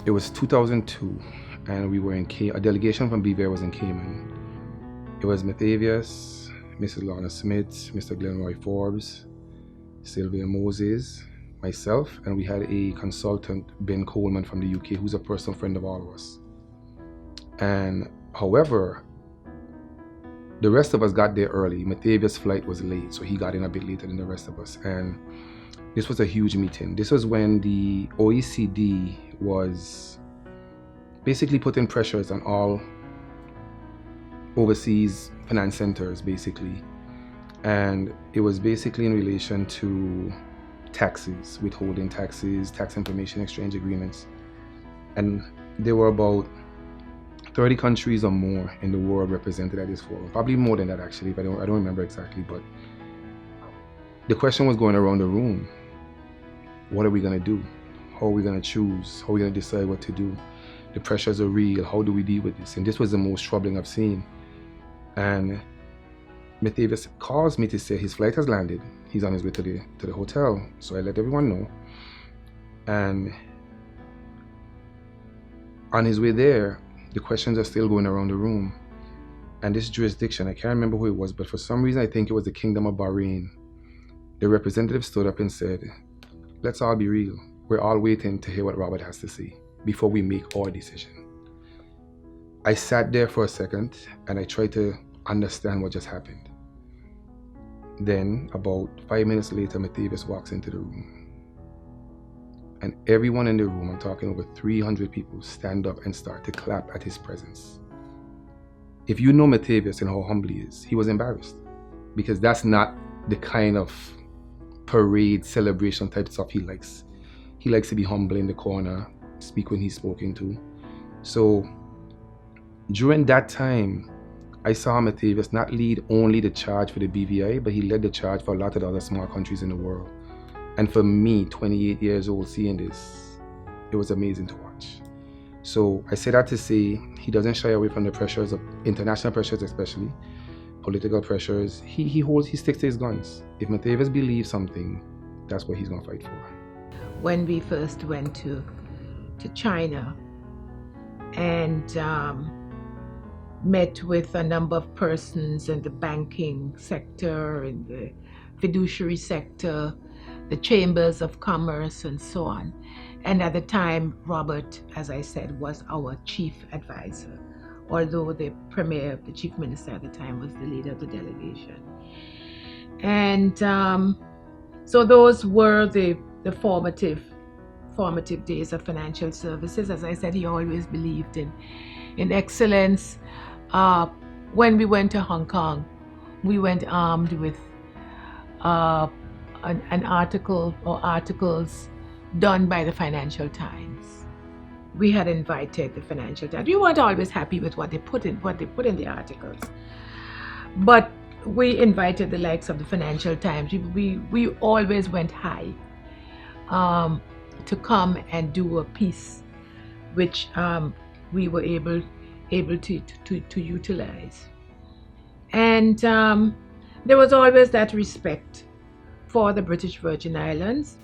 S12: It was 2002, and we were in a delegation from BVI was in Cayman. It was Mathavious, Mrs. Lorna Smith, Mr. Glenroy Forbes, Sylvia Moses, myself, and we had a consultant, Ben Coleman from the UK, who's a personal friend of all of us. And however, the rest of us got there early. Mathavious' flight was late, so he got in a bit later than the rest of us. And this was a huge meeting. This was when the OECD was basically putting pressures on all overseas finance centers, basically. And it was basically in relation to taxes, withholding taxes, tax information exchange agreements. And there were about 30 countries or more in the world represented at this forum. Probably more than that, actually, but I don't remember exactly. But the question was going around the room: what are we going to do? How are we going to choose? How are we going to decide what to do? The pressures are real. How do we deal with this? And this was the most troubling I've seen. And Mathavious calls me to say his flight has landed. He's on his way to the hotel. So I let everyone know. And on his way there, the questions are still going around the room. And this jurisdiction, I can't remember who it was, but for some reason I think it was the Kingdom of Bahrain. The representative stood up and said, let's all be real. We're all waiting to hear what Robert has to say before we make our decision. I sat there for a second and I tried to understand what just happened. Then, about 5 minutes later, Mathavious walks into the room. And everyone in the room, I'm talking over 300 people, stand up and start to clap at his presence. If you know Mathavious and how humble he is, he was embarrassed. Because that's not the kind of parade, celebration type stuff he likes. He likes to be humble in the corner, speak when he's spoken to. So, during that time, I saw Mathavious not lead only the charge for the BVI, but he led the charge for a lot of the other small countries in the world. And for me, 28 years old, seeing this, it was amazing to watch. So I say that to say he doesn't shy away from the pressures of international pressures, especially political pressures. He sticks to his guns. If Mathavious believes something, that's what he's gonna fight for.
S4: When we first went to China and met with a number of persons in the banking sector, in the fiduciary sector, the chambers of commerce, and so on. And at the time, Robert, as I said, was our chief advisor, although the premier, the chief minister at the time, was the leader of the delegation. And so those were the formative days of financial services. As I said, he always believed in excellence. When we went to Hong Kong, we went armed with an article or articles done by the Financial Times. We had invited the Financial Times. We weren't always happy with what they put in the articles, but we invited the likes of the Financial Times. We always went high to come and do a piece, which we were able to utilize. And there was always that respect for the British Virgin Islands.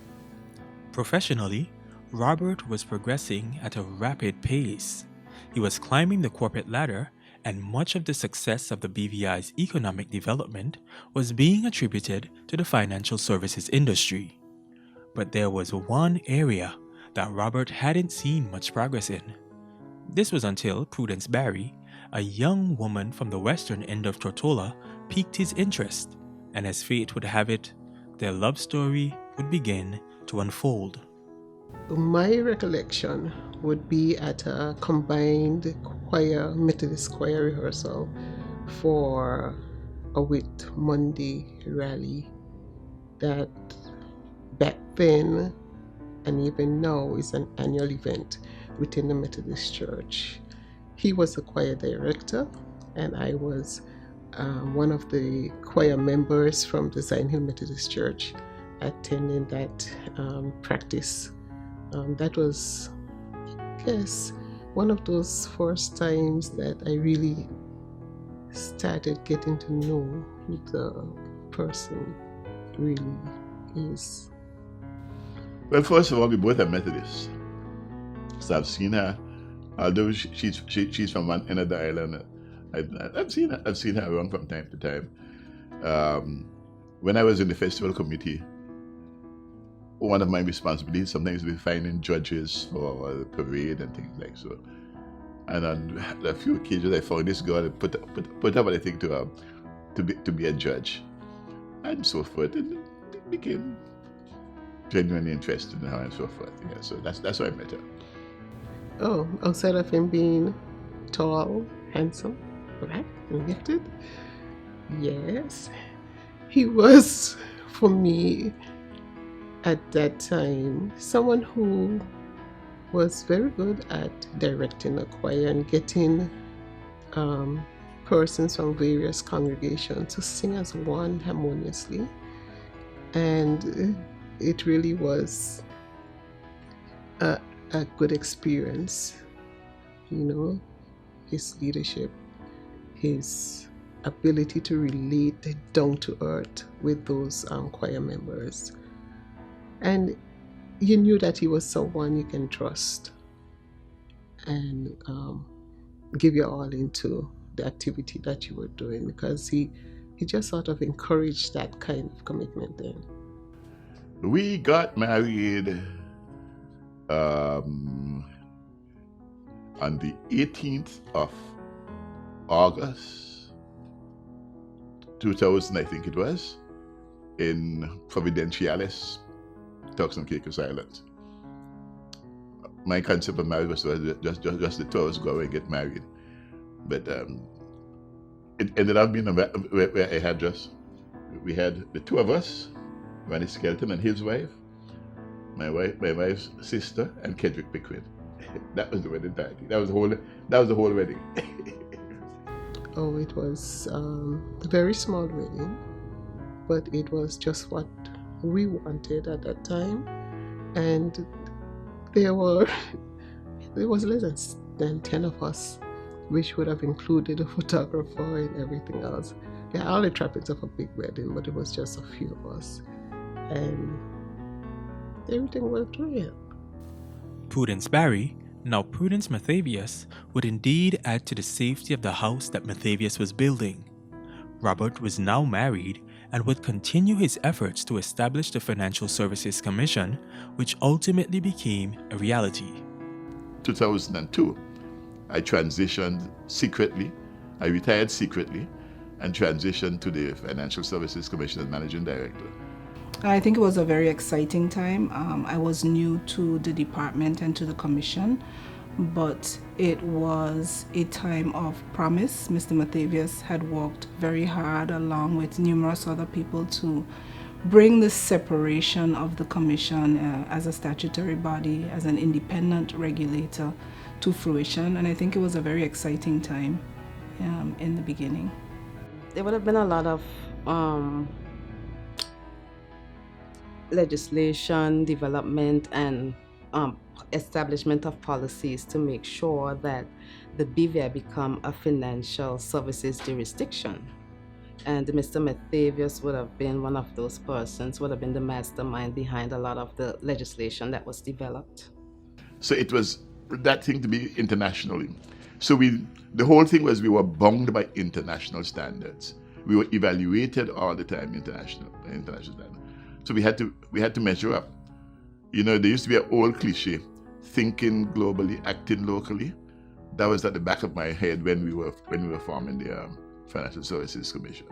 S1: Professionally, Robert was progressing at a rapid pace. He was climbing the corporate ladder, and much of the success of the BVI's economic development was being attributed to the financial services industry. But there was one area that Robert hadn't seen much progress in. This was until Prudence Barry, a young woman from the western end of Tortola, piqued his interest, and as fate would have it, their love story would begin to unfold.
S13: My recollection would be at a combined choir, Methodist choir rehearsal for a Whit Monday rally that back then and even now is an annual event within the Methodist Church. He was the choir director and I was one of the choir members from the Zion Hill Methodist Church attending that practice. That was, I guess, one of those first times that I really started getting to know who the person really is.
S2: Well, first of all, we both are Methodists. So I've seen her, although she's from one end of the island. I've seen her around from time to time. When I was in the festival committee, one of my responsibilities sometimes was finding judges for the parade and things like so. And on a few occasions, I found this girl and put up what I think to be a judge, and so forth. And it became genuinely interested in her and so forth. Yeah, so that's how I met her.
S13: Oh, outside of him being tall, handsome, black, and gifted, yes, he was, for me, at that time, someone who was very good at directing a choir and getting persons from various congregations to sing as one harmoniously. And it really was a good experience, his leadership, his ability to relate down to earth with those choir members. And you knew that he was someone you can trust and give your all into the activity that you were doing, because he just sort of encouraged that kind of commitment then.
S2: We got married on the 18th of August 2000, I think it was, in Providenciales, Turks and Caicos Islands. My concept of marriage was just the two of us go and get married, but it ended up being where I had we had the two of us, Randy Skelton and his wife, my wife's sister, and Kedrick Pickwick. That was the wedding party. That was the whole wedding.
S13: Oh, it was a very small wedding, but it was just what we wanted at that time. And there was less than 10 of us, which would have included a photographer and everything else. Yeah, all the trappings of a big wedding, but it was just a few of us. And everything worked well.
S1: Prudence Barry, now Prudence Mathavious, would indeed add to the safety of the house that Mathavious was building. Robert was now married and would continue his efforts to establish the Financial Services Commission, which ultimately became a reality.
S2: 2002, I transitioned secretly. I retired secretly and transitioned to the Financial Services Commission as Managing Director.
S3: I think it was a very exciting time. I was new to the department and to the commission, but it was a time of promise. Mr. Mathavious had worked very hard along with numerous other people to bring the separation of the commission as a statutory body, as an independent regulator to fruition, and I think it was a very exciting time in the beginning.
S14: There would have been a lot of legislation, development, and establishment of policies to make sure that the BVI become a financial services jurisdiction. And Mr. Mathavious would have been one of those persons, would have been the mastermind behind a lot of the legislation that was developed.
S2: So it was that thing to be internationally. So the whole thing was we were bound by international standards. We were evaluated all the time, international standards. So we had to measure up. There used to be an old cliche, thinking globally, acting locally. That was at the back of my head when we were forming the Financial Services Commission.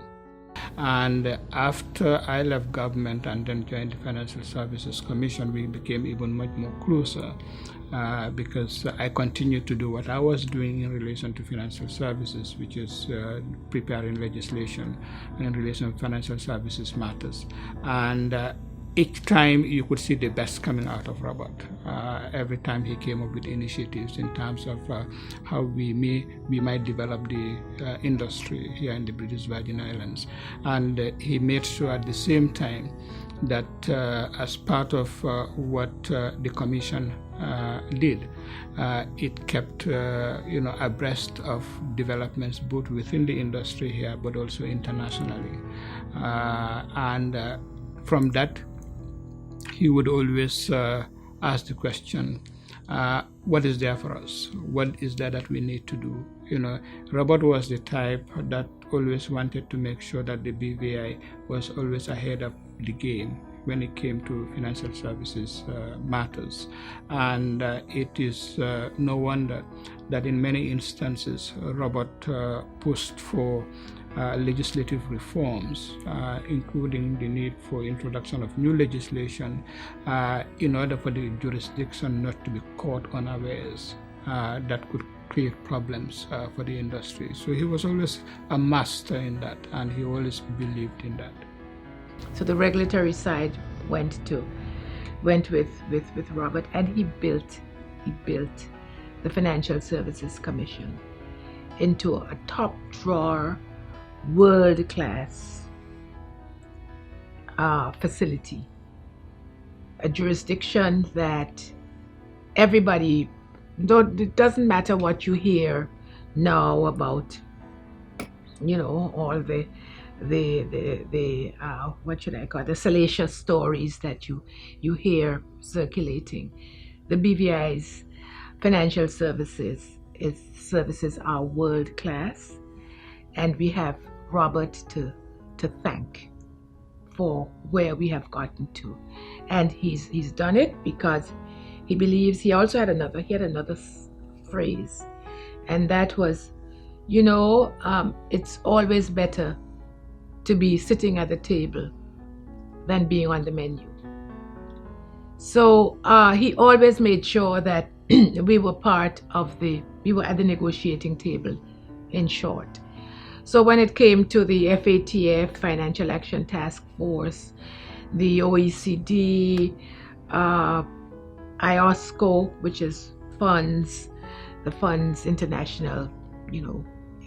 S5: And after I left government and then joined the Financial Services Commission, we became even much more closer because I continued to do what I was doing in relation to financial services, which is preparing legislation in relation to financial services matters. And each time you could see the best coming out of Robert. Every time he came up with initiatives in terms of how we might develop the industry here in the British Virgin Islands. And he made sure at the same time that as part of what the Commission did, it kept abreast of developments both within the industry here but also internationally. And from that, he would always ask the question, what is there for us? What is there that we need to do? Robert was the type that always wanted to make sure that the BVI was always ahead of the game when it came to financial services matters. And it is no wonder that in many instances Robert pushed for legislative reforms, including the need for introduction of new legislation in order for the jurisdiction not to be caught unawares that could create problems for the industry. So he was always a master in that, and he always believed in that.
S4: So the regulatory side went with Robert, and he built the Financial Services Commission into a top drawer, world-class facility, a jurisdiction that everybody, it doesn't matter what you hear now about, all the what should I call it, the salacious stories that you hear circulating. The BVI's financial services are world class, and we have Robert to thank for where we have gotten to, and he's done it because he believes. He also had another phrase, and that was, it's always better to be sitting at the table than being on the menu. So he always made sure that we were at the negotiating table, in short. So when it came to the FATF, Financial Action Task Force, the OECD, IOSCO, which is the funds international,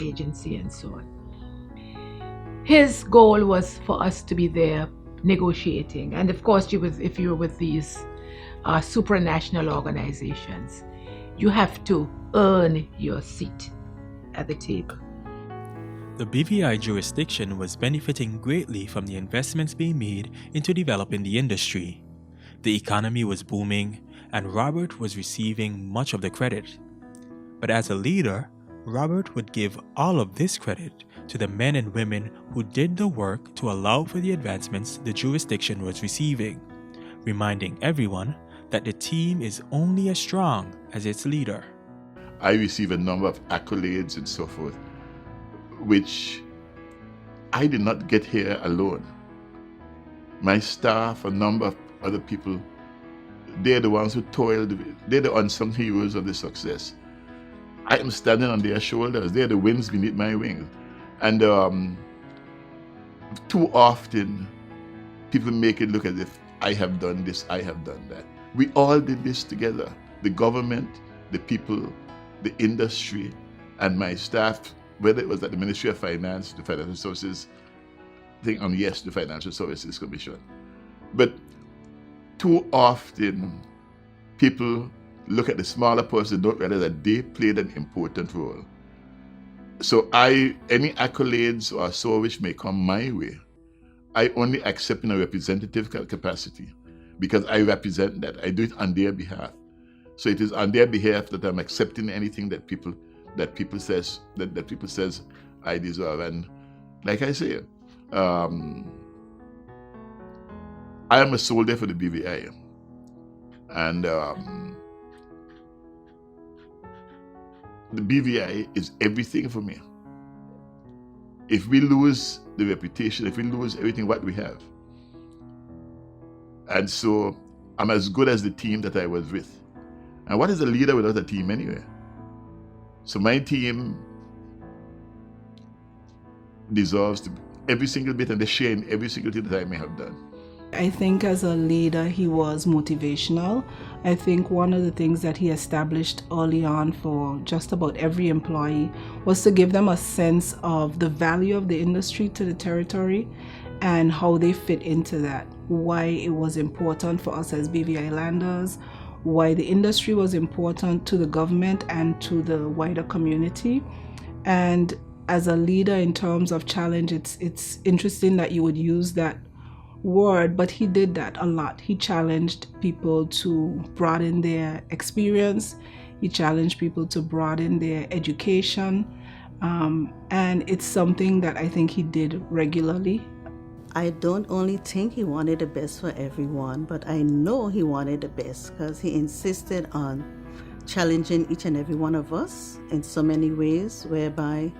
S4: agency and so on. His goal was for us to be there negotiating. And of course, if you're with these supranational organizations, you have to earn your seat at the table.
S1: The BVI jurisdiction was benefiting greatly from the investments being made into developing the industry. The economy was booming, and Robert was receiving much of the credit. But as a leader, Robert would give all of this credit to the men and women who did the work to allow for the advancements the jurisdiction was receiving, reminding everyone that the team is only as strong as its leader.
S2: I received a number of accolades and so forth, which I did not get here alone. My staff, a number of other people, they're the ones who toiled, they're the unsung heroes of the success. I am standing on their shoulders. They're the winds beneath my wings. And too often, people make it look as if I have done this, I have done that. We all did this together. The government, the people, the industry, and my staff, whether it was at the Ministry of Finance, the Financial Services thing, and yes, the Financial Services Commission. But too often, people look at the smaller person and don't realize that they played an important role. So any accolades or so which may come my way, I only accept in a representative capacity because I represent that. I do it on their behalf. So it is on their behalf that I'm accepting anything that people says I deserve. And like I say, I am a soldier for the BVI. And the BVI is everything for me. If we lose the reputation, if we lose everything what we have. And so I'm as good as the team that I was with. And what is a leader without a team anyway? So my team deserves to every single bit, and they share in every single thing that I may have done.
S15: I think as a leader, he was motivational. I think one of the things that he established early on for just about every employee was to give them a sense of the value of the industry to the territory and how they fit into that, why it was important for us as BVI landers, why the industry was important to the government and to the wider community. And as a leader in terms of challenge, it's interesting that you would use that word, but he did that a lot. He challenged people to broaden their experience. He challenged people to broaden their education. And it's something that I think he did regularly.
S16: I don't only think he wanted the best for everyone, but I know he wanted the best because he insisted on challenging each and every one of us in so many ways, whereby,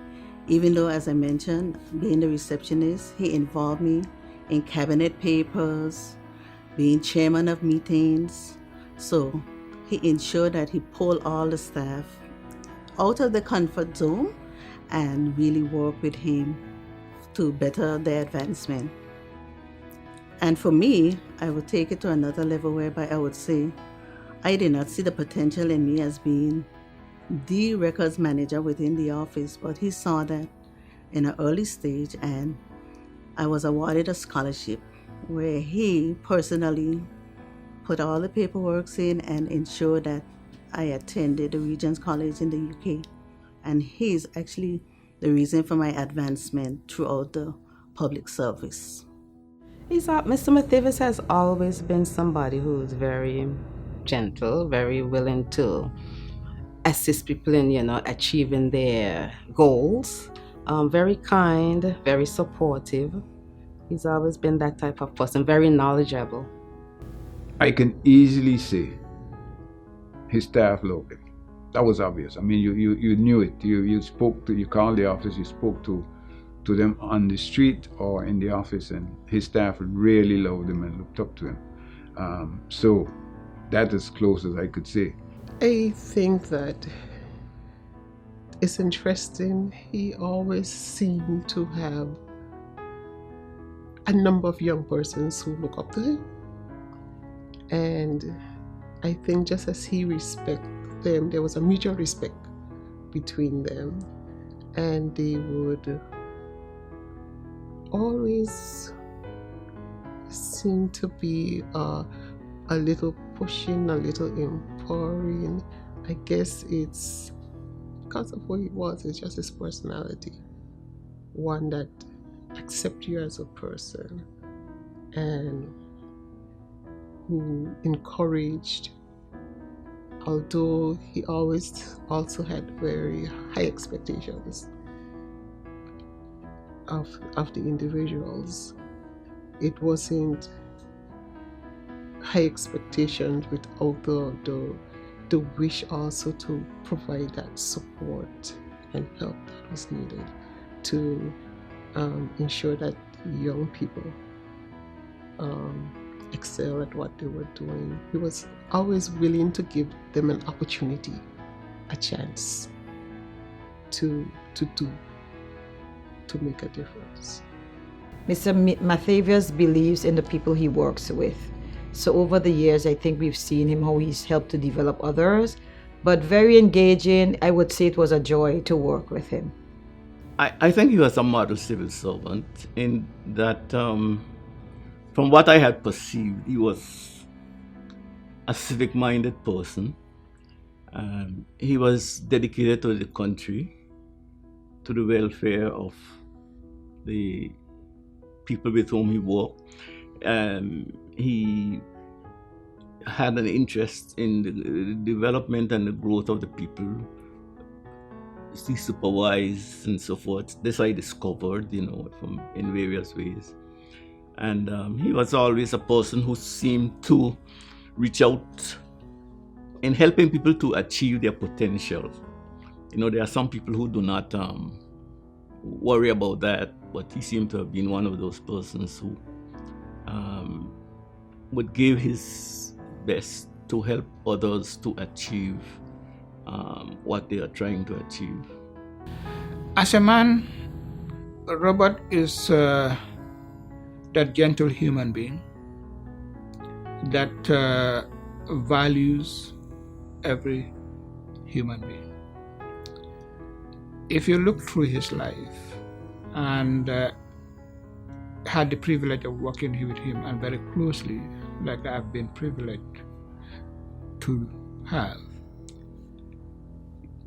S16: even though, as I mentioned, being the receptionist, he involved me in cabinet papers, being chairman of meetings. So he ensured that he pulled all the staff out of the comfort zone and really work with him to better their advancement. And for me, I would take it to another level whereby I would say, I did not see the potential in me as being the records manager within the office, but he saw that in an early stage, and I was awarded a scholarship where he personally put all the paperwork in and ensured that I attended the Regents College in the UK. And he's actually the reason for my advancement throughout the public service.
S14: Mr. Mathavious has always been somebody who's very gentle, very willing to assist people in, achieving their goals. Very kind, very supportive. He's always been that type of person, very knowledgeable.
S8: I can easily say his staff loved him. That was obvious. I mean, you knew it. You called the office, you spoke to them on the street or in the office, and his staff really loved him and looked up to him. So that is close as I could say.
S13: I think that it's interesting. He always seemed to have a number of young persons who look up to him. And I think just as he respected them, there was a mutual respect between them. And they would always seem to be a little pushing, a little empowering. I guess it's because of who he was, it's just his personality. One that accepts you as a person and who encouraged, although he always also had very high expectations of the individuals. It wasn't high expectations without the wish also to provide that support and help that was needed to ensure that young people excel at what they were doing. He was always willing to give them an opportunity, a chance to make a difference.
S10: Mr. Mathavious believes in the people he works with. So over the years, I think we've seen him how he's helped to develop others, but very engaging. I would say it was a joy to work with him.
S7: I think he was a model civil servant in that, from what I had perceived, he was a civic-minded person. He was dedicated to the country, to the welfare of the people with whom he worked. He had an interest in the development and the growth of the people he supervised and so forth. This I discovered, from in various ways. And he was always a person who seemed to reach out in helping people to achieve their potential. There are some people who do not worry about that, but he seemed to have been one of those persons who would give his best to help others to achieve what they are trying to achieve.
S5: As a man, Robert is that gentle human being that values every human being. If you look through his life and had the privilege of working with him and very closely, like I've been privileged to have,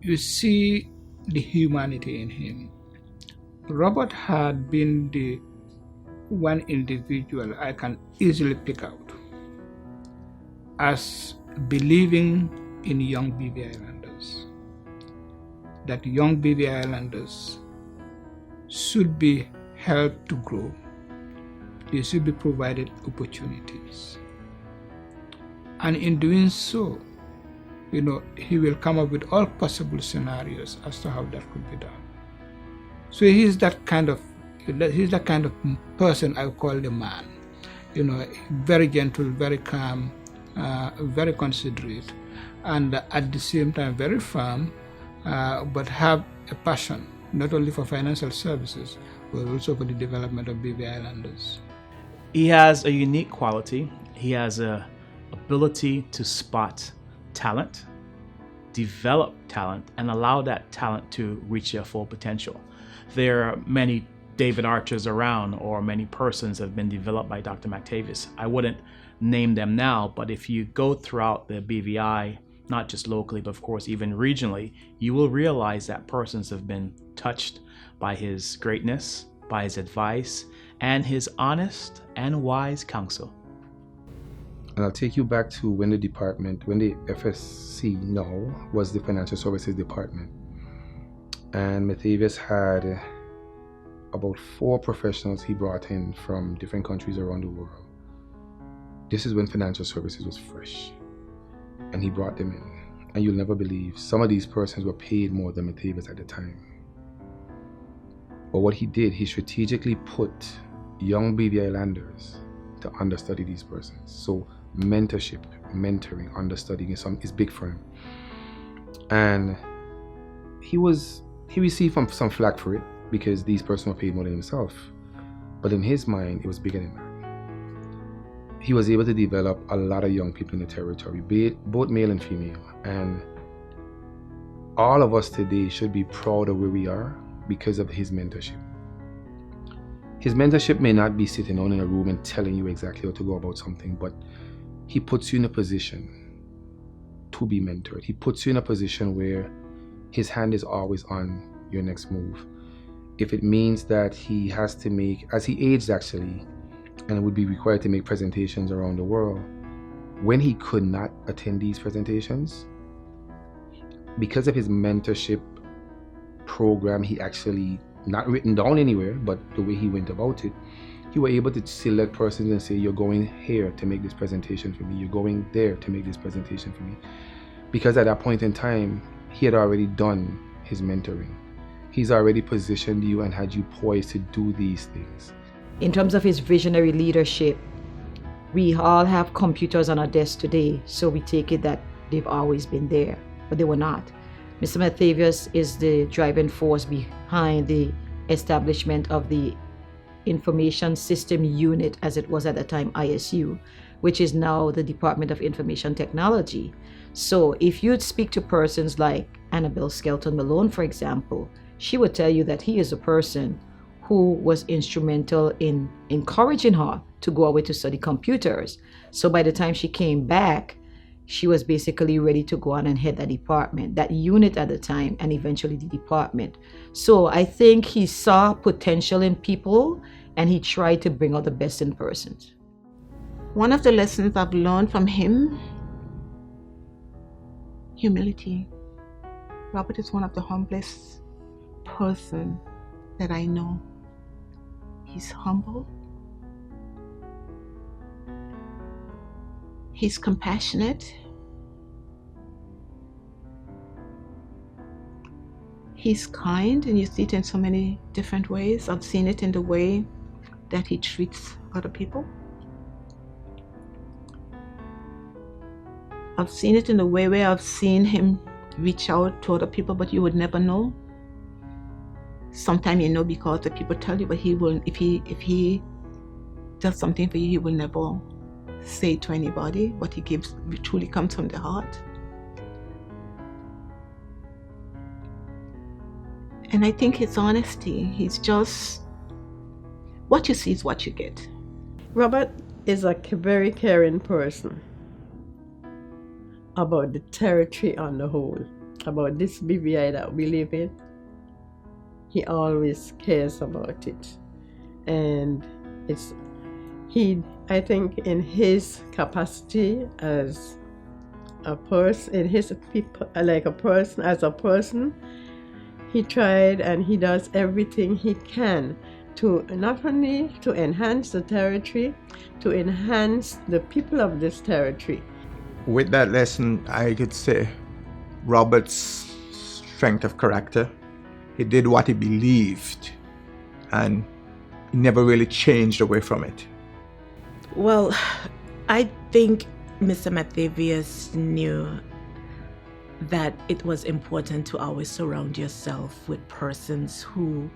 S5: you see the humanity in him. Robert had been the one individual I can easily pick out as believing in young BV Islanders, that young BV Islanders should be helped to grow. They should be provided opportunities. And in doing so, he will come up with all possible scenarios as to how that could be done. So he's that kind of person I would call the man. Very gentle, very calm, very considerate, and at the same time very firm, but have a passion not only for financial services, but also for the development of BV Islanders.
S17: He has a unique quality. He has a ability to spot talent, develop talent, and allow that talent to reach their full potential. There are many David Archers around, or many persons have been developed by Dr. Mathavious. I wouldn't name them now, but if you go throughout the BVI, not just locally, but of course even regionally, you will realize that persons have been touched by his greatness, by his advice, and his honest and wise counsel.
S12: And I'll take you back to when the FSC now was the Financial Services Department. And Mathavious had about 4 professionals he brought in from different countries around the world. This is when financial services was fresh. And he brought them in. And you'll never believe, some of these persons were paid more than Mathavious at the time. But what he did, he strategically put young BV Islanders to understudy these persons. So mentorship, mentoring, understudying is big for him. And he received some flack for it because these persons were paid more than himself. But in his mind, it was bigger than that. He was able to develop a lot of young people in the territory, both male and female. And all of us today should be proud of where we are because of his mentorship. His mentorship may not be sitting down in a room and telling you exactly how to go about something, but he puts you in a position to be mentored. He puts you in a position where his hand is always on your next move. If it means that he has to make, as he aged actually, and would be required to make presentations around the world, when he could not attend these presentations, because of his mentorship program, he actually, not written down anywhere, but the way he went about it, he was able to select persons and say, you're going here to make this presentation for me, you're going there to make this presentation for me. Because at that point in time, he had already done his mentoring. He's already positioned you and had you poised to do these things.
S10: In terms of his visionary leadership, we all have computers on our desks today, so we take it that they've always been there, but they were not. Mr. Mathavious is the driving force behind the establishment of the Information System Unit, as it was at the time ISU, which is now the Department of Information Technology. So if you'd speak to persons like Annabelle Skelton Malone, for example, she would tell you that he is a person who was instrumental in encouraging her to go away to study computers. So by the time she came back, she was basically ready to go on and head that department, that unit at the time, and eventually the department. So I think he saw potential in people and he tried to bring out the best in persons.
S3: One of the lessons I've learned from him, humility. Robert is one of the humblest person that I know. He's humble. He's compassionate. He's kind, and you see it in so many different ways. I've seen it in the way that he treats other people. I've seen it in the way where I've seen him reach out to other people, but you would never know. Sometimes you know because the people tell you, but he will, if he does something for you, he will never say to anybody. What he gives truly comes from the heart. And I think his honesty, he's just, what you see is what you get.
S11: Robert is a very caring person about the territory on the whole, about this BVI that we live in. He always cares about it. And
S18: It's I think in his capacity as a person, in his people, like a person, as a person, he tried and he does everything he can to not only to enhance the territory, to enhance the people of this territory.
S19: With that lesson, I could say Robert's strength of character. He did what he believed and he never really changed away from it.
S20: Well, I think Mr. Mathavious knew that it was important to always surround yourself with persons who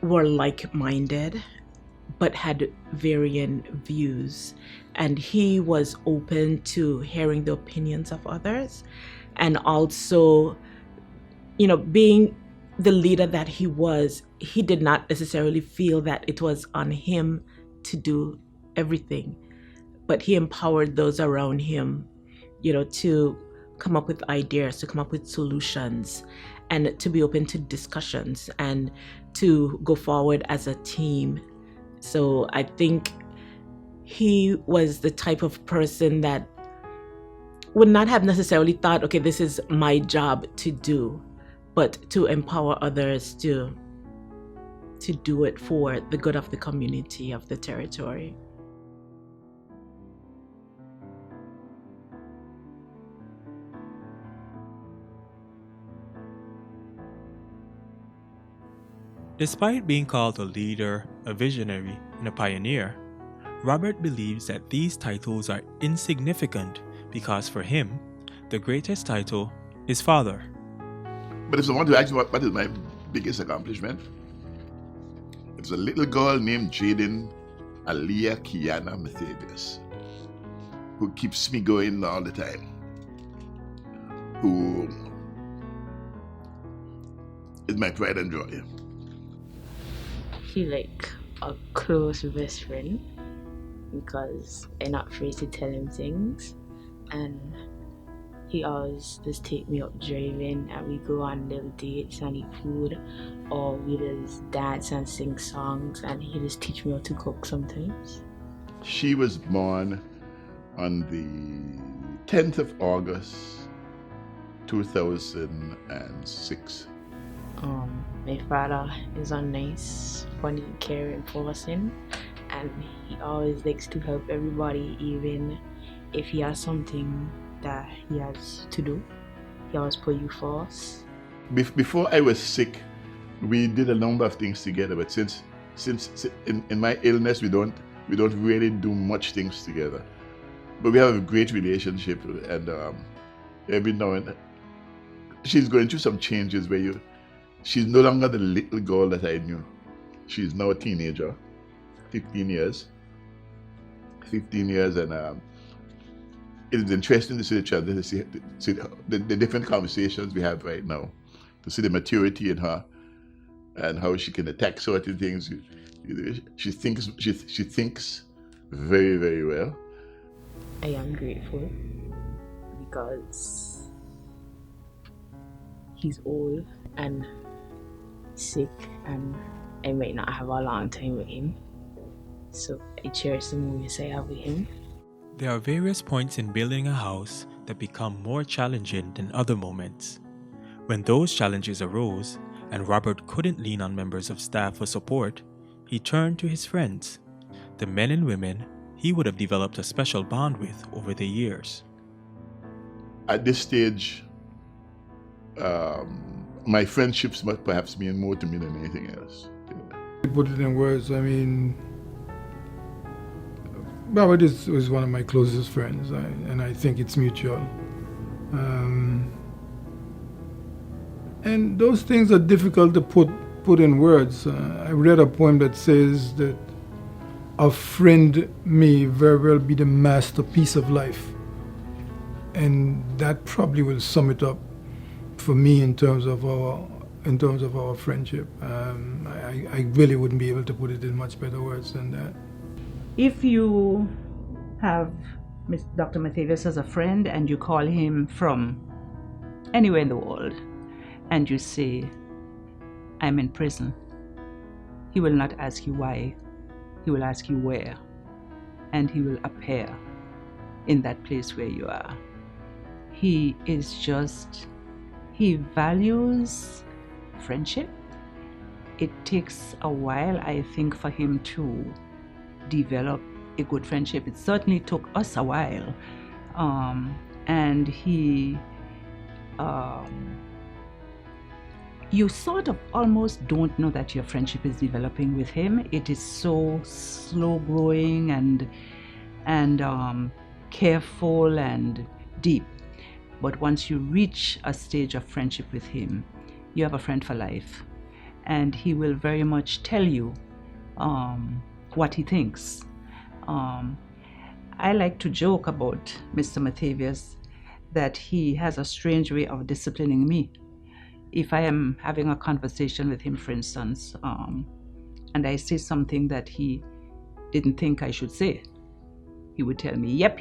S20: were like-minded but had varying views, and he was open to hearing the opinions of others, and also, you know, being the leader that he was, he did not necessarily feel that it was on him to do everything, but he empowered those around him, you know, to come up with ideas, to come up with solutions, and to be open to discussions and to go forward as a team. So I think he was the type of person that would not have necessarily thought, okay, this is my job to do, but to empower others to do it for the good of the community, of the territory.
S1: Despite being called a leader, a visionary, and a pioneer, Robert believes that these titles are insignificant because for him, the greatest title is father.
S2: But if someone to ask me what is my biggest accomplishment, it's a little girl named Jaden Aliyah Kiana Mathavious, who keeps me going all the time, who is my pride and joy.
S21: Feel like a close best friend because I'm not afraid to tell him things, and he always just take me up driving and we go on little dates and eat food, or we just dance and sing songs, and he just teach me how to cook sometimes.
S2: She was born on the 10th of August 2006.
S21: My father is a nice, funny, caring person, and he always likes to help everybody, even if he has something that he has to do. He always put you first.
S2: Before I was sick, we did a number of things together, but since in my illness, we don't really do much things together. But we have a great relationship, and every now and then, she's going through some changes where she's no longer the little girl that I knew. She's now a teenager, 15 years, and it's interesting to see each other, to see the different conversations we have right now, to see the maturity in her and how she can attack certain things. She thinks very, very well.
S21: I am grateful because he's old and sick, and I might not have a long time with him, so I cherish the moments I have with him.
S1: There are various points in building a house that become more challenging than other moments. When those challenges arose and Robert couldn't lean on members of staff for support, he turned to his friends, the men and women he would have developed a special bond with over the years.
S2: At this stage, my friendships must perhaps mean more to me than anything else.
S5: To put it in words, I mean, Robert was one of my closest friends, and I think it's mutual. And those things are difficult to put in words. I read a poem that says that a friend may very well be the masterpiece of life, and that probably will sum it up for me in terms of our friendship. I really wouldn't be able to put it in much better words than that.
S10: If you have Dr. Mathavious as a friend and you call him from anywhere in the world and you say, I'm in prison, he will not ask you why
S6: he will ask you where, and he will appear in that place where you are. He values friendship. It takes a while, I think, for him to develop a good friendship. It certainly took us a while. And you sort of almost don't know that your friendship is developing with him. It is so slow growing and careful and deep. But once you reach a stage of friendship with him, you have a friend for life. And he will very much tell you what he thinks. I like to joke about Mr. Mathavious that he has a strange way of disciplining me. If I am having a conversation with him, for instance, and I say something that he didn't think I should say, he would tell me, yep,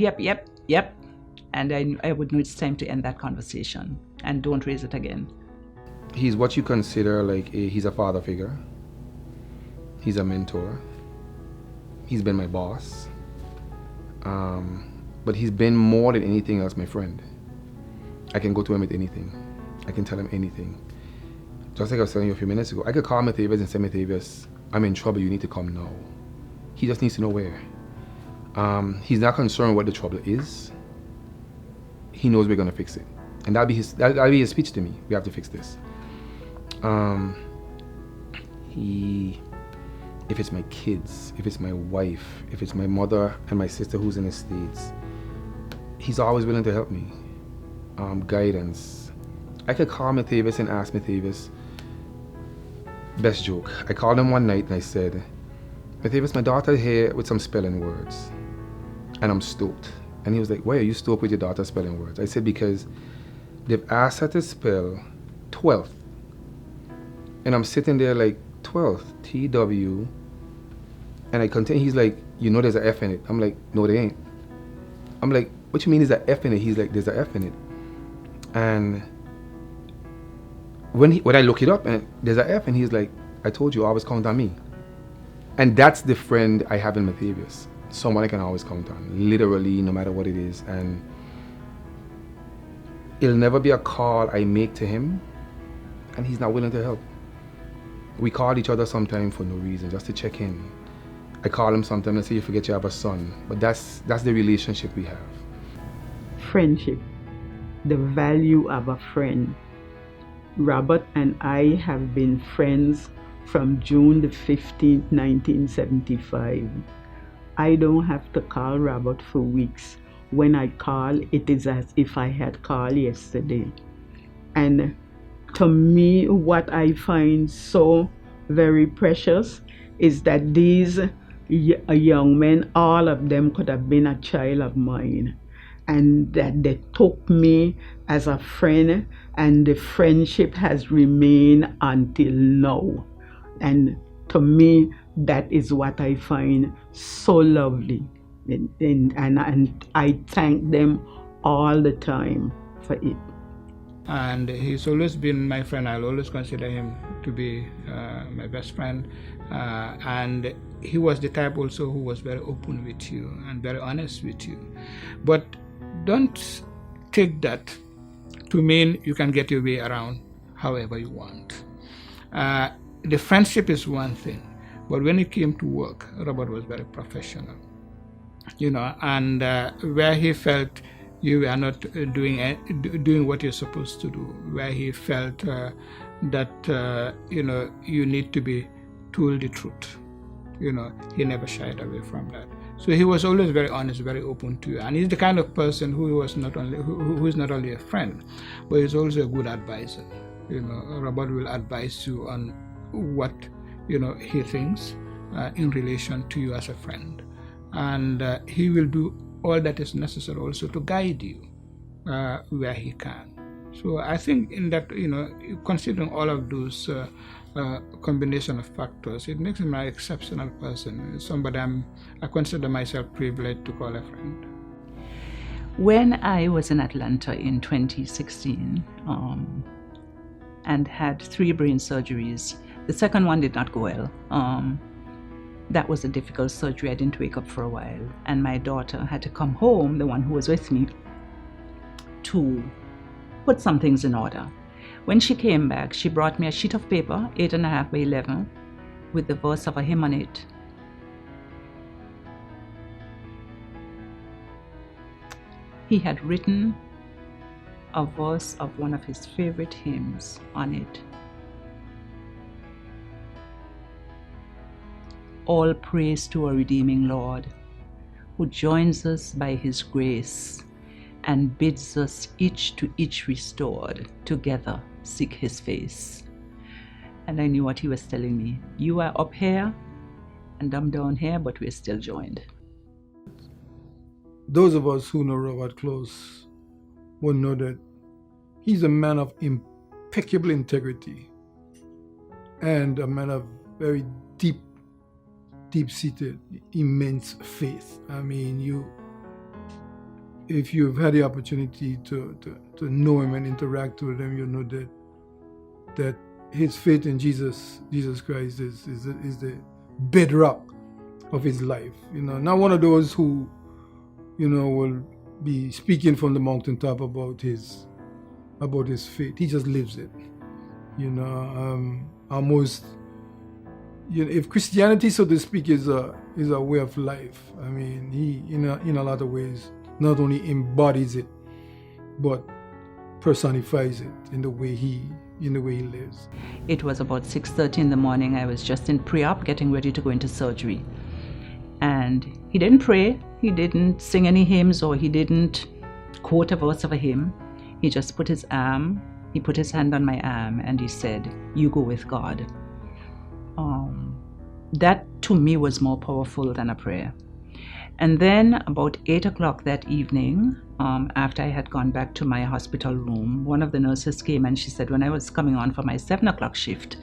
S6: and I would know it's time to end that conversation and don't raise it again.
S12: He's what you consider like he's a father figure. He's a mentor. He's been my boss. But he's been more than anything else my friend. I can go to him with anything. I can tell him anything. Just like I was telling you a few minutes ago, I could call Mathavious and say, Mathavious, I'm in trouble, you need to come now. He just needs to know where. He's not concerned what the trouble is. He knows we're gonna fix it. And that'll be his speech to me. We have to fix this. If it's my kids, if it's my wife, if it's my mother and my sister who's in the States, he's always willing to help me. Guidance. I could call Mathavious and ask Mathavious. Best joke. I called him one night and I said, Mathavious, my daughter here with some spelling words. And I'm stoked. And he was like, why are you stoked with your daughter's spelling words? I said, because they've asked her to spell 12th. And I'm sitting there like, 12th, T-W. And I continue, he's like, you know there's an F in it. I'm like, no there ain't. I'm like, what you mean there's an F in it? He's like, there's an F in it. And when I look it up and there's an F and he's like, I told you, always count on me. And that's the friend I have in Mathavious. Someone I can always count on, literally, no matter what it is. And it'll never be a call I make to him and he's not willing to help. We call each other sometimes for no reason, just to check in. I call him sometimes and say, you forget you have a son. But that's the relationship we have.
S11: Friendship, the value of a friend. Robert and I have been friends from June the 15th, 1975. I don't have to call Robert for weeks. When I call, it is as if I had called yesterday. And to me, what I find so very precious is that these young men, all of them could have been a child of mine, and that they took me as a friend, and the friendship has remained until now. And to me, that is what I find so lovely, and I thank them all the time for it.
S5: And he's always been my friend. I'll always consider him to be my best friend. And he was the type also who was very open with you and very honest with you. But don't take that to mean you can get your way around however you want. The friendship is one thing, but when it came to work, Robert was very professional. And where he felt you are not doing what you're supposed to do, where he felt that you need to be told the truth. He never shied away from that. So he was always very honest, very open to you, and he's the kind of person who is not only a friend, but he's also a good advisor. Robert will advise you on what he thinks in relation to you as a friend, and he will do all that is necessary also to guide you where he can. So I think in that, considering all of those combination of factors, it makes him an exceptional person, somebody I consider myself privileged to call a friend.
S6: When I was in Atlanta in 2016 and had 3 brain surgeries, the second one did not go well. That was a difficult surgery. I didn't wake up for a while. And my daughter had to come home, the one who was with me, to put some things in order. When she came back, she brought me a sheet of paper, 8.5 by 11, with the verse of a hymn on it. He had written a verse of one of his favorite hymns on it. All praise to our redeeming Lord, who joins us by his grace and bids us each to each restored, together seek his face. And I knew what he was telling me. You are up here and I'm down here, but we're still joined.
S5: Those of us who know Robert close will know that he's a man of impeccable integrity and a man of very deep-seated, immense faith. I mean, if you've had the opportunity to know him and interact with him, you know that his faith in Jesus Christ is the bedrock of his life. Not one of those who, will be speaking from the mountaintop about his faith. He just lives it. Almost. If Christianity, so to speak, is a way of life, I mean, he in a lot of ways not only embodies it, but personifies it in the way he lives.
S6: It was about 6:30 in the morning. I was just in pre-op, getting ready to go into surgery, and he didn't pray, he didn't sing any hymns, or he didn't quote a verse of a hymn. He just put his hand on my arm, and he said, "You go with God." That to me was more powerful than a prayer. And then about 8 o'clock that evening, after I had gone back to my hospital room, one of the nurses came and she said, when I was coming on for my 7 o'clock shift,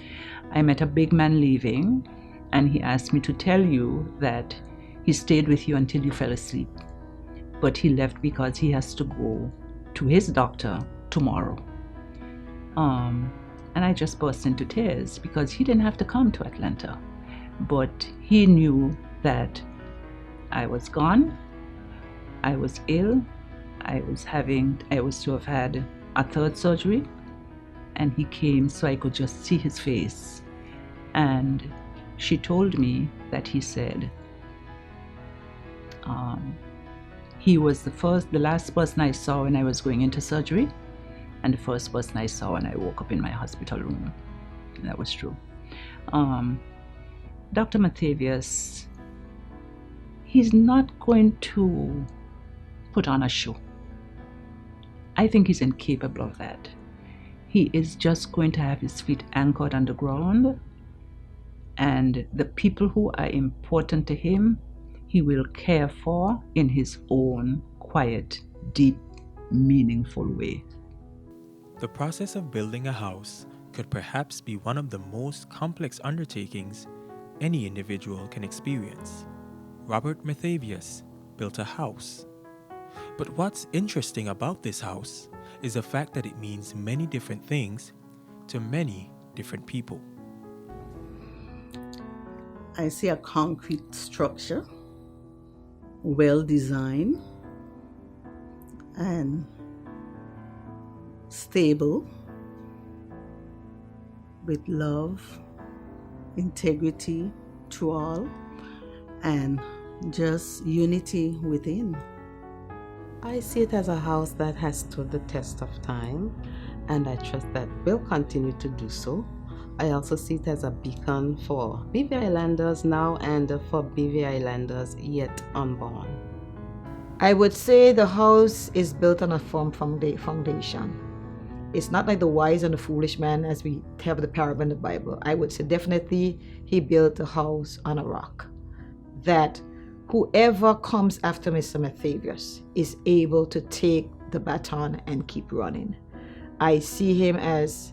S6: I met a big man leaving, and he asked me to tell you that he stayed with you until you fell asleep, but he left because he has to go to his doctor tomorrow. And I just burst into tears because he didn't have to come to Atlanta, but he knew that I was gone, I was ill, I was to have had a third surgery, and he came so I could just see his face. And she told me that he said he was the last person I saw when I was going into surgery, and the first person I saw when I woke up in my hospital room. And that was true. Dr. Mathavious, he's not going to put on a show. I think he's incapable of that. He is just going to have his feet anchored on the ground, and the people who are important to him, he will care for in his own quiet, deep, meaningful way.
S1: The process of building a house could perhaps be one of the most complex undertakings any individual can experience. Robert Mathavious built a house. But what's interesting about this house is the fact that it means many different things to many different people.
S16: I see a concrete structure, well designed and stable, with love, integrity to all, and just unity within.
S14: I see it as a house that has stood the test of time, and I trust that will continue to do so. I also see it as a beacon for BV Islanders now and for BV Islanders yet unborn.
S10: I would say the house is built on a firm foundation. It's not like the wise and the foolish man as we have the parable in the Bible. I would say definitely he built the house on a rock. That whoever comes after Mr. Mathavious is able to take the baton and keep running. I see him as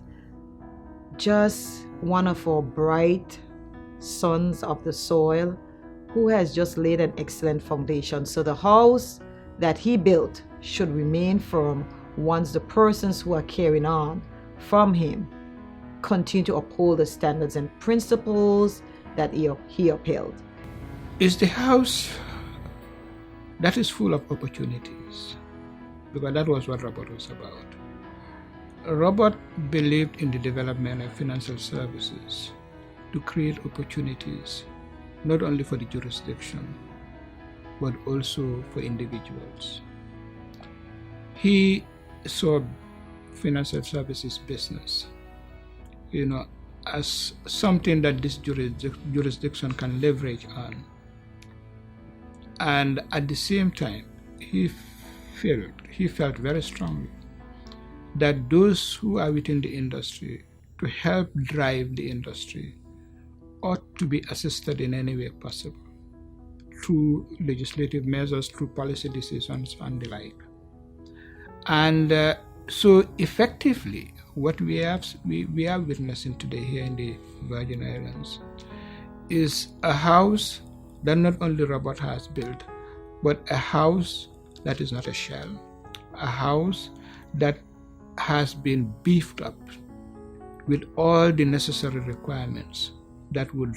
S10: just one of our bright sons of the soil who has just laid an excellent foundation. So the house that he built should remain firm once the persons who are carrying on from him continue to uphold the standards and principles that he upheld.
S5: It's the house that is full of opportunities, because that was what Robert was about. Robert believed in the development of financial services to create opportunities, not only for the jurisdiction, but also for individuals. He saw financial services business, as something that this jurisdiction can leverage on. And at the same time, he felt very strongly that those who are within the industry to help drive the industry ought to be assisted in any way possible through legislative measures, through policy decisions, and the like. And so effectively, what we are witnessing today here in the Virgin Islands is a house that not only Robert has built, but a house that is not a shell, a house that has been beefed up with all the necessary requirements that will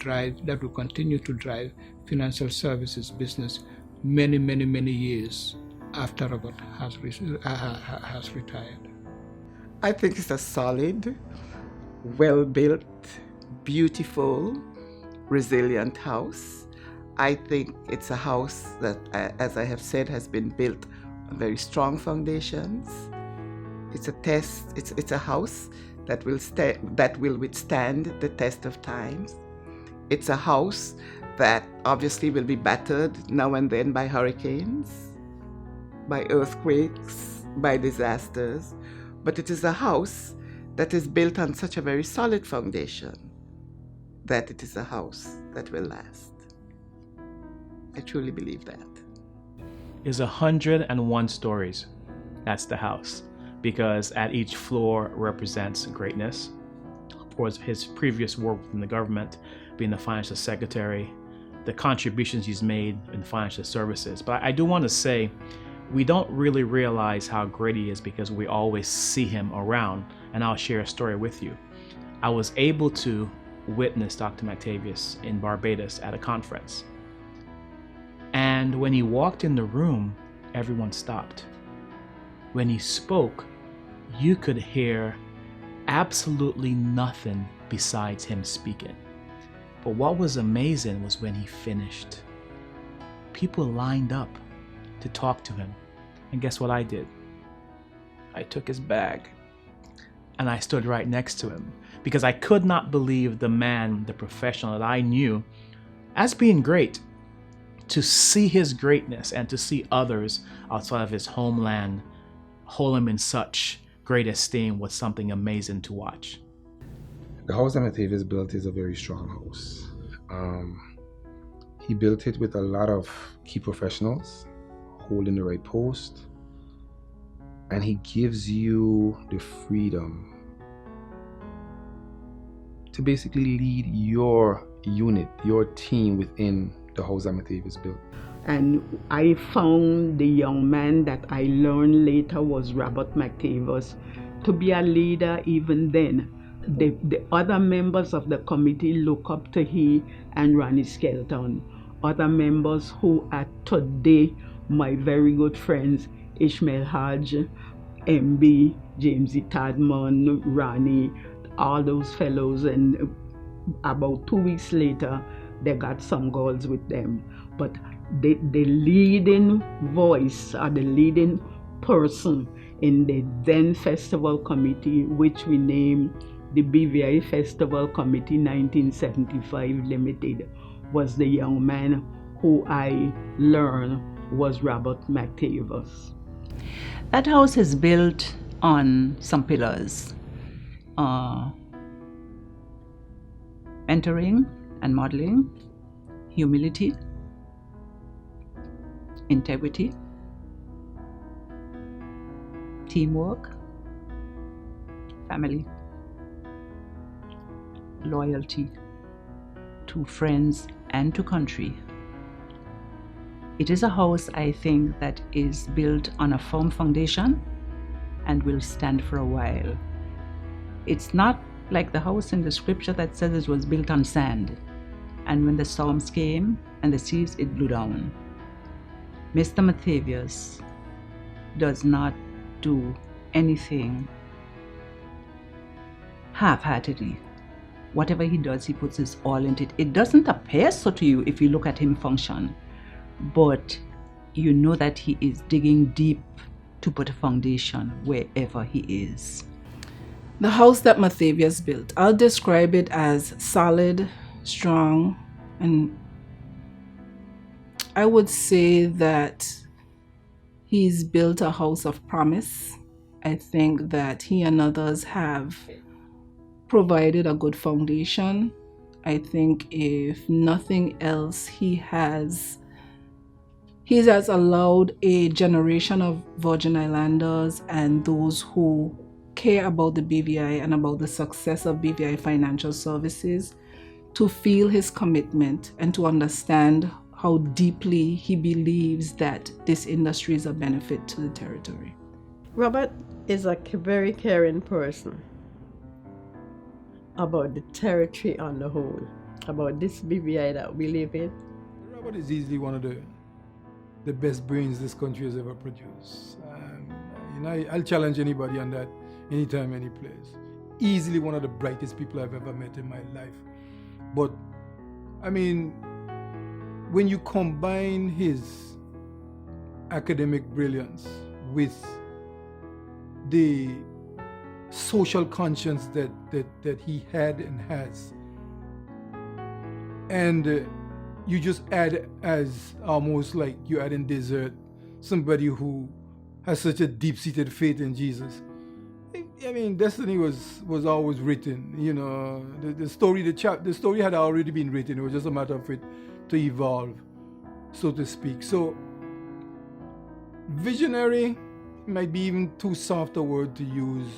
S5: continue to drive financial services business many, many, many years after Robert has retired.
S7: I think it's a solid, well-built, beautiful, resilient house. I think it's a house that, as I have said, has been built on very strong foundations. It's a house that will withstand the test of times. It's a house that obviously will be battered now and then by hurricanes, by earthquakes, by disasters. But it is a house that is built on such a very solid foundation that it is a house that will last. I truly believe that.
S17: Is 101 stories. That's the house. Because at each floor represents greatness. Of course, his previous work within the government, being the financial secretary, the contributions he's made in financial services. But I do want to say, we don't really realize how great he is because we always see him around. And I'll share a story with you. I was able to witness Dr. Mathavious in Barbados at a conference. And when he walked in the room, everyone stopped. When he spoke, you could hear absolutely nothing besides him speaking. But what was amazing was when he finished. People lined up to talk to him. And guess what I did? I took his bag and I stood right next to him because I could not believe the man, the professional that I knew as being great, to see his greatness and to see others outside of his homeland hold him in such great esteem was something amazing to watch.
S12: The house that Mathavious built is a very strong house. He built it with a lot of key professionals holding the right post, and he gives you the freedom to basically lead your unit, your team within the house that Mathavious built.
S11: And I found the young man that I learned later was Robert Mathavious to be a leader even then. The other members of the committee look up to he and Ronnie Skelton. Other members who are today my very good friends, Ishmael Hodge, MB, Jamesy Tadman, Ronnie, all those fellows. And about 2 weeks later, they got some girls with them. But the leading voice or the leading person in the then festival committee, which we named the BVI Festival Committee 1975 Limited, was the young man who I learned was Robert Mathavious.
S6: That house is built on some pillars. Mentoring and modeling, humility, integrity, teamwork, family, loyalty to friends and to country. It is a house, I think, that is built on a firm foundation and will stand for a while. It's not like the house in the scripture that says it was built on sand. And when the storms came, and the seas it blew down. Mr. Mathavious does not do anything half-heartedly. Whatever he does, he puts his all into it. It doesn't appear so to you if you look at him function, but you know that he is digging deep to put a foundation wherever he is.
S15: The house that Mathavious built, I'll describe it as solid, strong, and I would say that he's built a house of promise. I think that he and others have provided a good foundation. I think if nothing else, he has allowed a generation of Virgin Islanders and those who care about the BVI and about the success of BVI Financial Services to feel his commitment and to understand how deeply he believes that this industry is a benefit to the territory.
S18: Robert is a very caring person about the territory on the whole, about this BVI that we live in.
S5: Robert is easily one of the best brains this country has ever produced. I'll challenge anybody on that anytime, any place. Easily one of the brightest people I've ever met in my life. But, I mean, when you combine his academic brilliance with the social conscience that he had and has, and you just add, as almost like you add in dessert, somebody who has such a deep-seated faith in Jesus. I mean, destiny was always written. You know, the story had already been written. It was just a matter of it to evolve, so to speak. So, visionary might be even too soft a word to use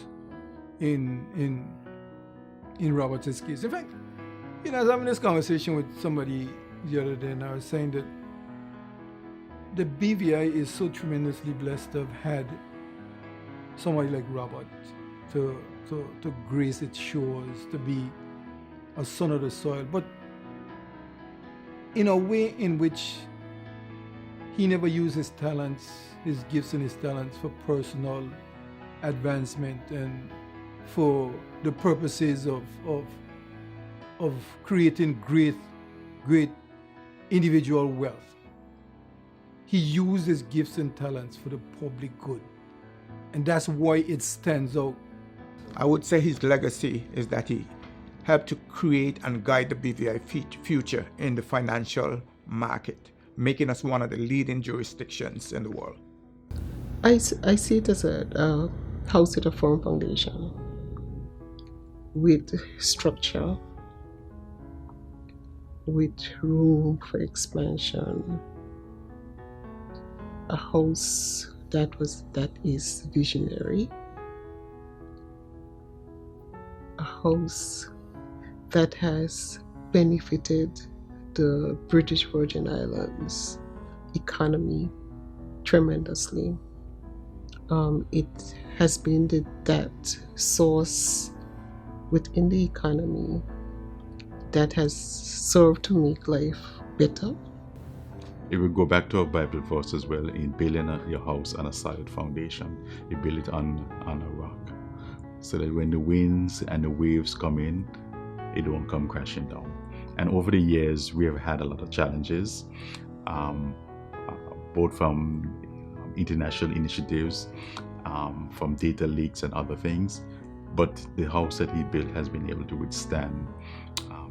S5: in Robert's case. In fact, I was having this conversation with somebody the other day, and I was saying that the BVI is so tremendously blessed to have had somebody like Robert to grace its shores, to be a son of the soil, but in a way in which he never used his talents, his gifts and his talents for personal advancement and for the purposes of creating great individual wealth. He used his gifts and talents for the public good, and that's why it stands out.
S19: I would say his legacy is that he helped to create and guide the BVI future in the financial market, making us one of the leading jurisdictions in the world.
S13: I see it as a house with a firm foundation, with structure, with room for expansion, a house that is visionary, a house that has benefited the British Virgin Islands economy tremendously. It has been that source within the economy that has served to make life better.
S9: It will go back to our Bible verse as well, in building your house on a solid foundation. You build it on a rock, so that when the winds and the waves come in, it won't come crashing down. And over the years, we have had a lot of challenges, both from international initiatives, from data leaks and other things. But the house that he built has been able to withstand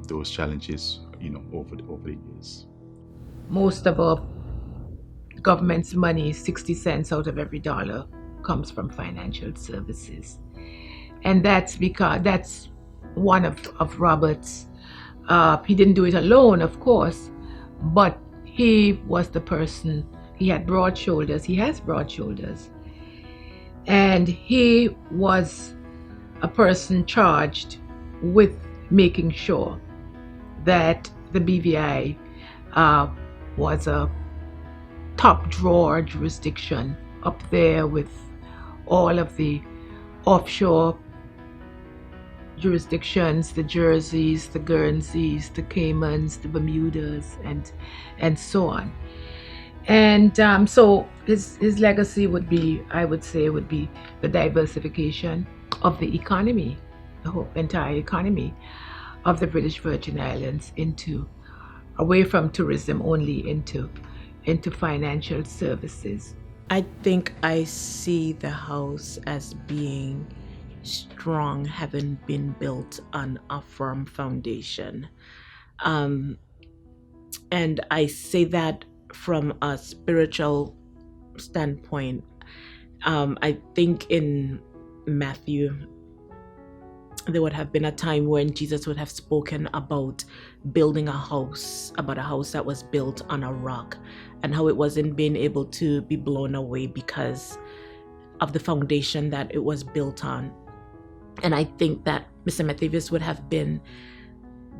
S9: those challenges, over the years.
S4: Most of our government's money, 60 cents out of every dollar, comes from financial services. And that's because that's one of Robert's. He didn't do it alone, of course, but he was the person. He had broad shoulders. He has broad shoulders. And he was a person charged with making sure that the BVI was a top drawer jurisdiction up there with all of the offshore jurisdictions, the Jerseys, the Guernseys, the Caymans, the Bermudas, and so on. And so his legacy would be, I would say, would be the diversification of the economy, the whole entire economy of the British Virgin Islands away from tourism only into financial services.
S20: I think I see the house as being strong, having been built on a firm foundation. And I say that from a spiritual standpoint. I think in Matthew, there would have been a time when Jesus would have spoken about building a house that was built on a rock, and how it wasn't being able to be blown away because of the foundation that it was built on. And I think that Mr. Mathavious would have been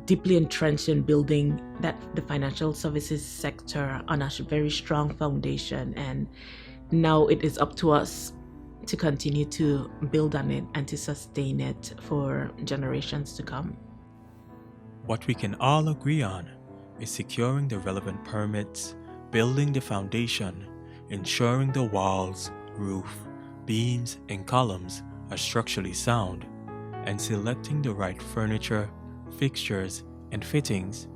S20: deeply entrenched in building the financial services sector on a very strong foundation. And now it is up to us to continue to build on it and to sustain it for generations to come.
S1: What we can all agree on is securing the relevant permits, building the foundation, ensuring the walls, roof, beams, and columns are structurally sound, and selecting the right furniture, fixtures, and fittings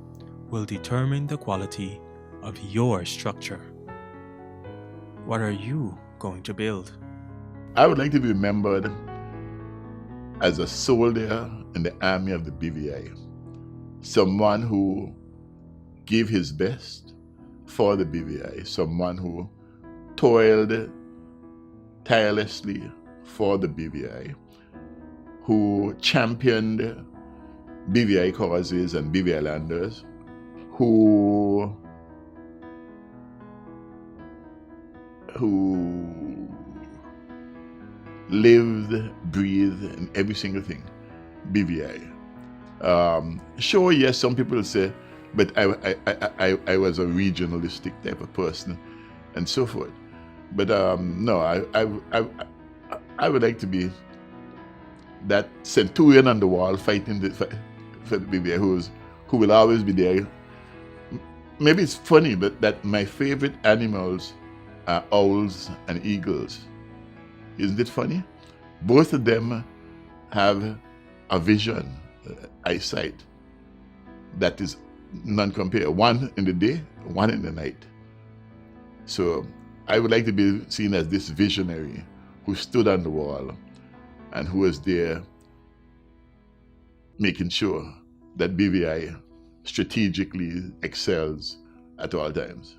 S1: will determine the quality of your structure. What are you going to build?
S2: I would like to be remembered as a soldier in the army of the BVI, someone who gave his best for the BVI, someone who toiled tirelessly for the BVI, who championed BVI causes and BVI landers, who lived, breathed in every single thing, BVI. Sure, yes, some people say, but I was a regionalistic type of person and so forth. But no, I would like to be that centurion on the wall fighting for the BVI who will always be there. Maybe it's funny, but that my favorite animals are owls and eagles. Isn't it funny? Both of them have a vision, eyesight, that is non-compare. One in the day, one in the night. So I would like to be seen as this visionary who stood on the wall and who was there making sure that BVI strategically excels at all times.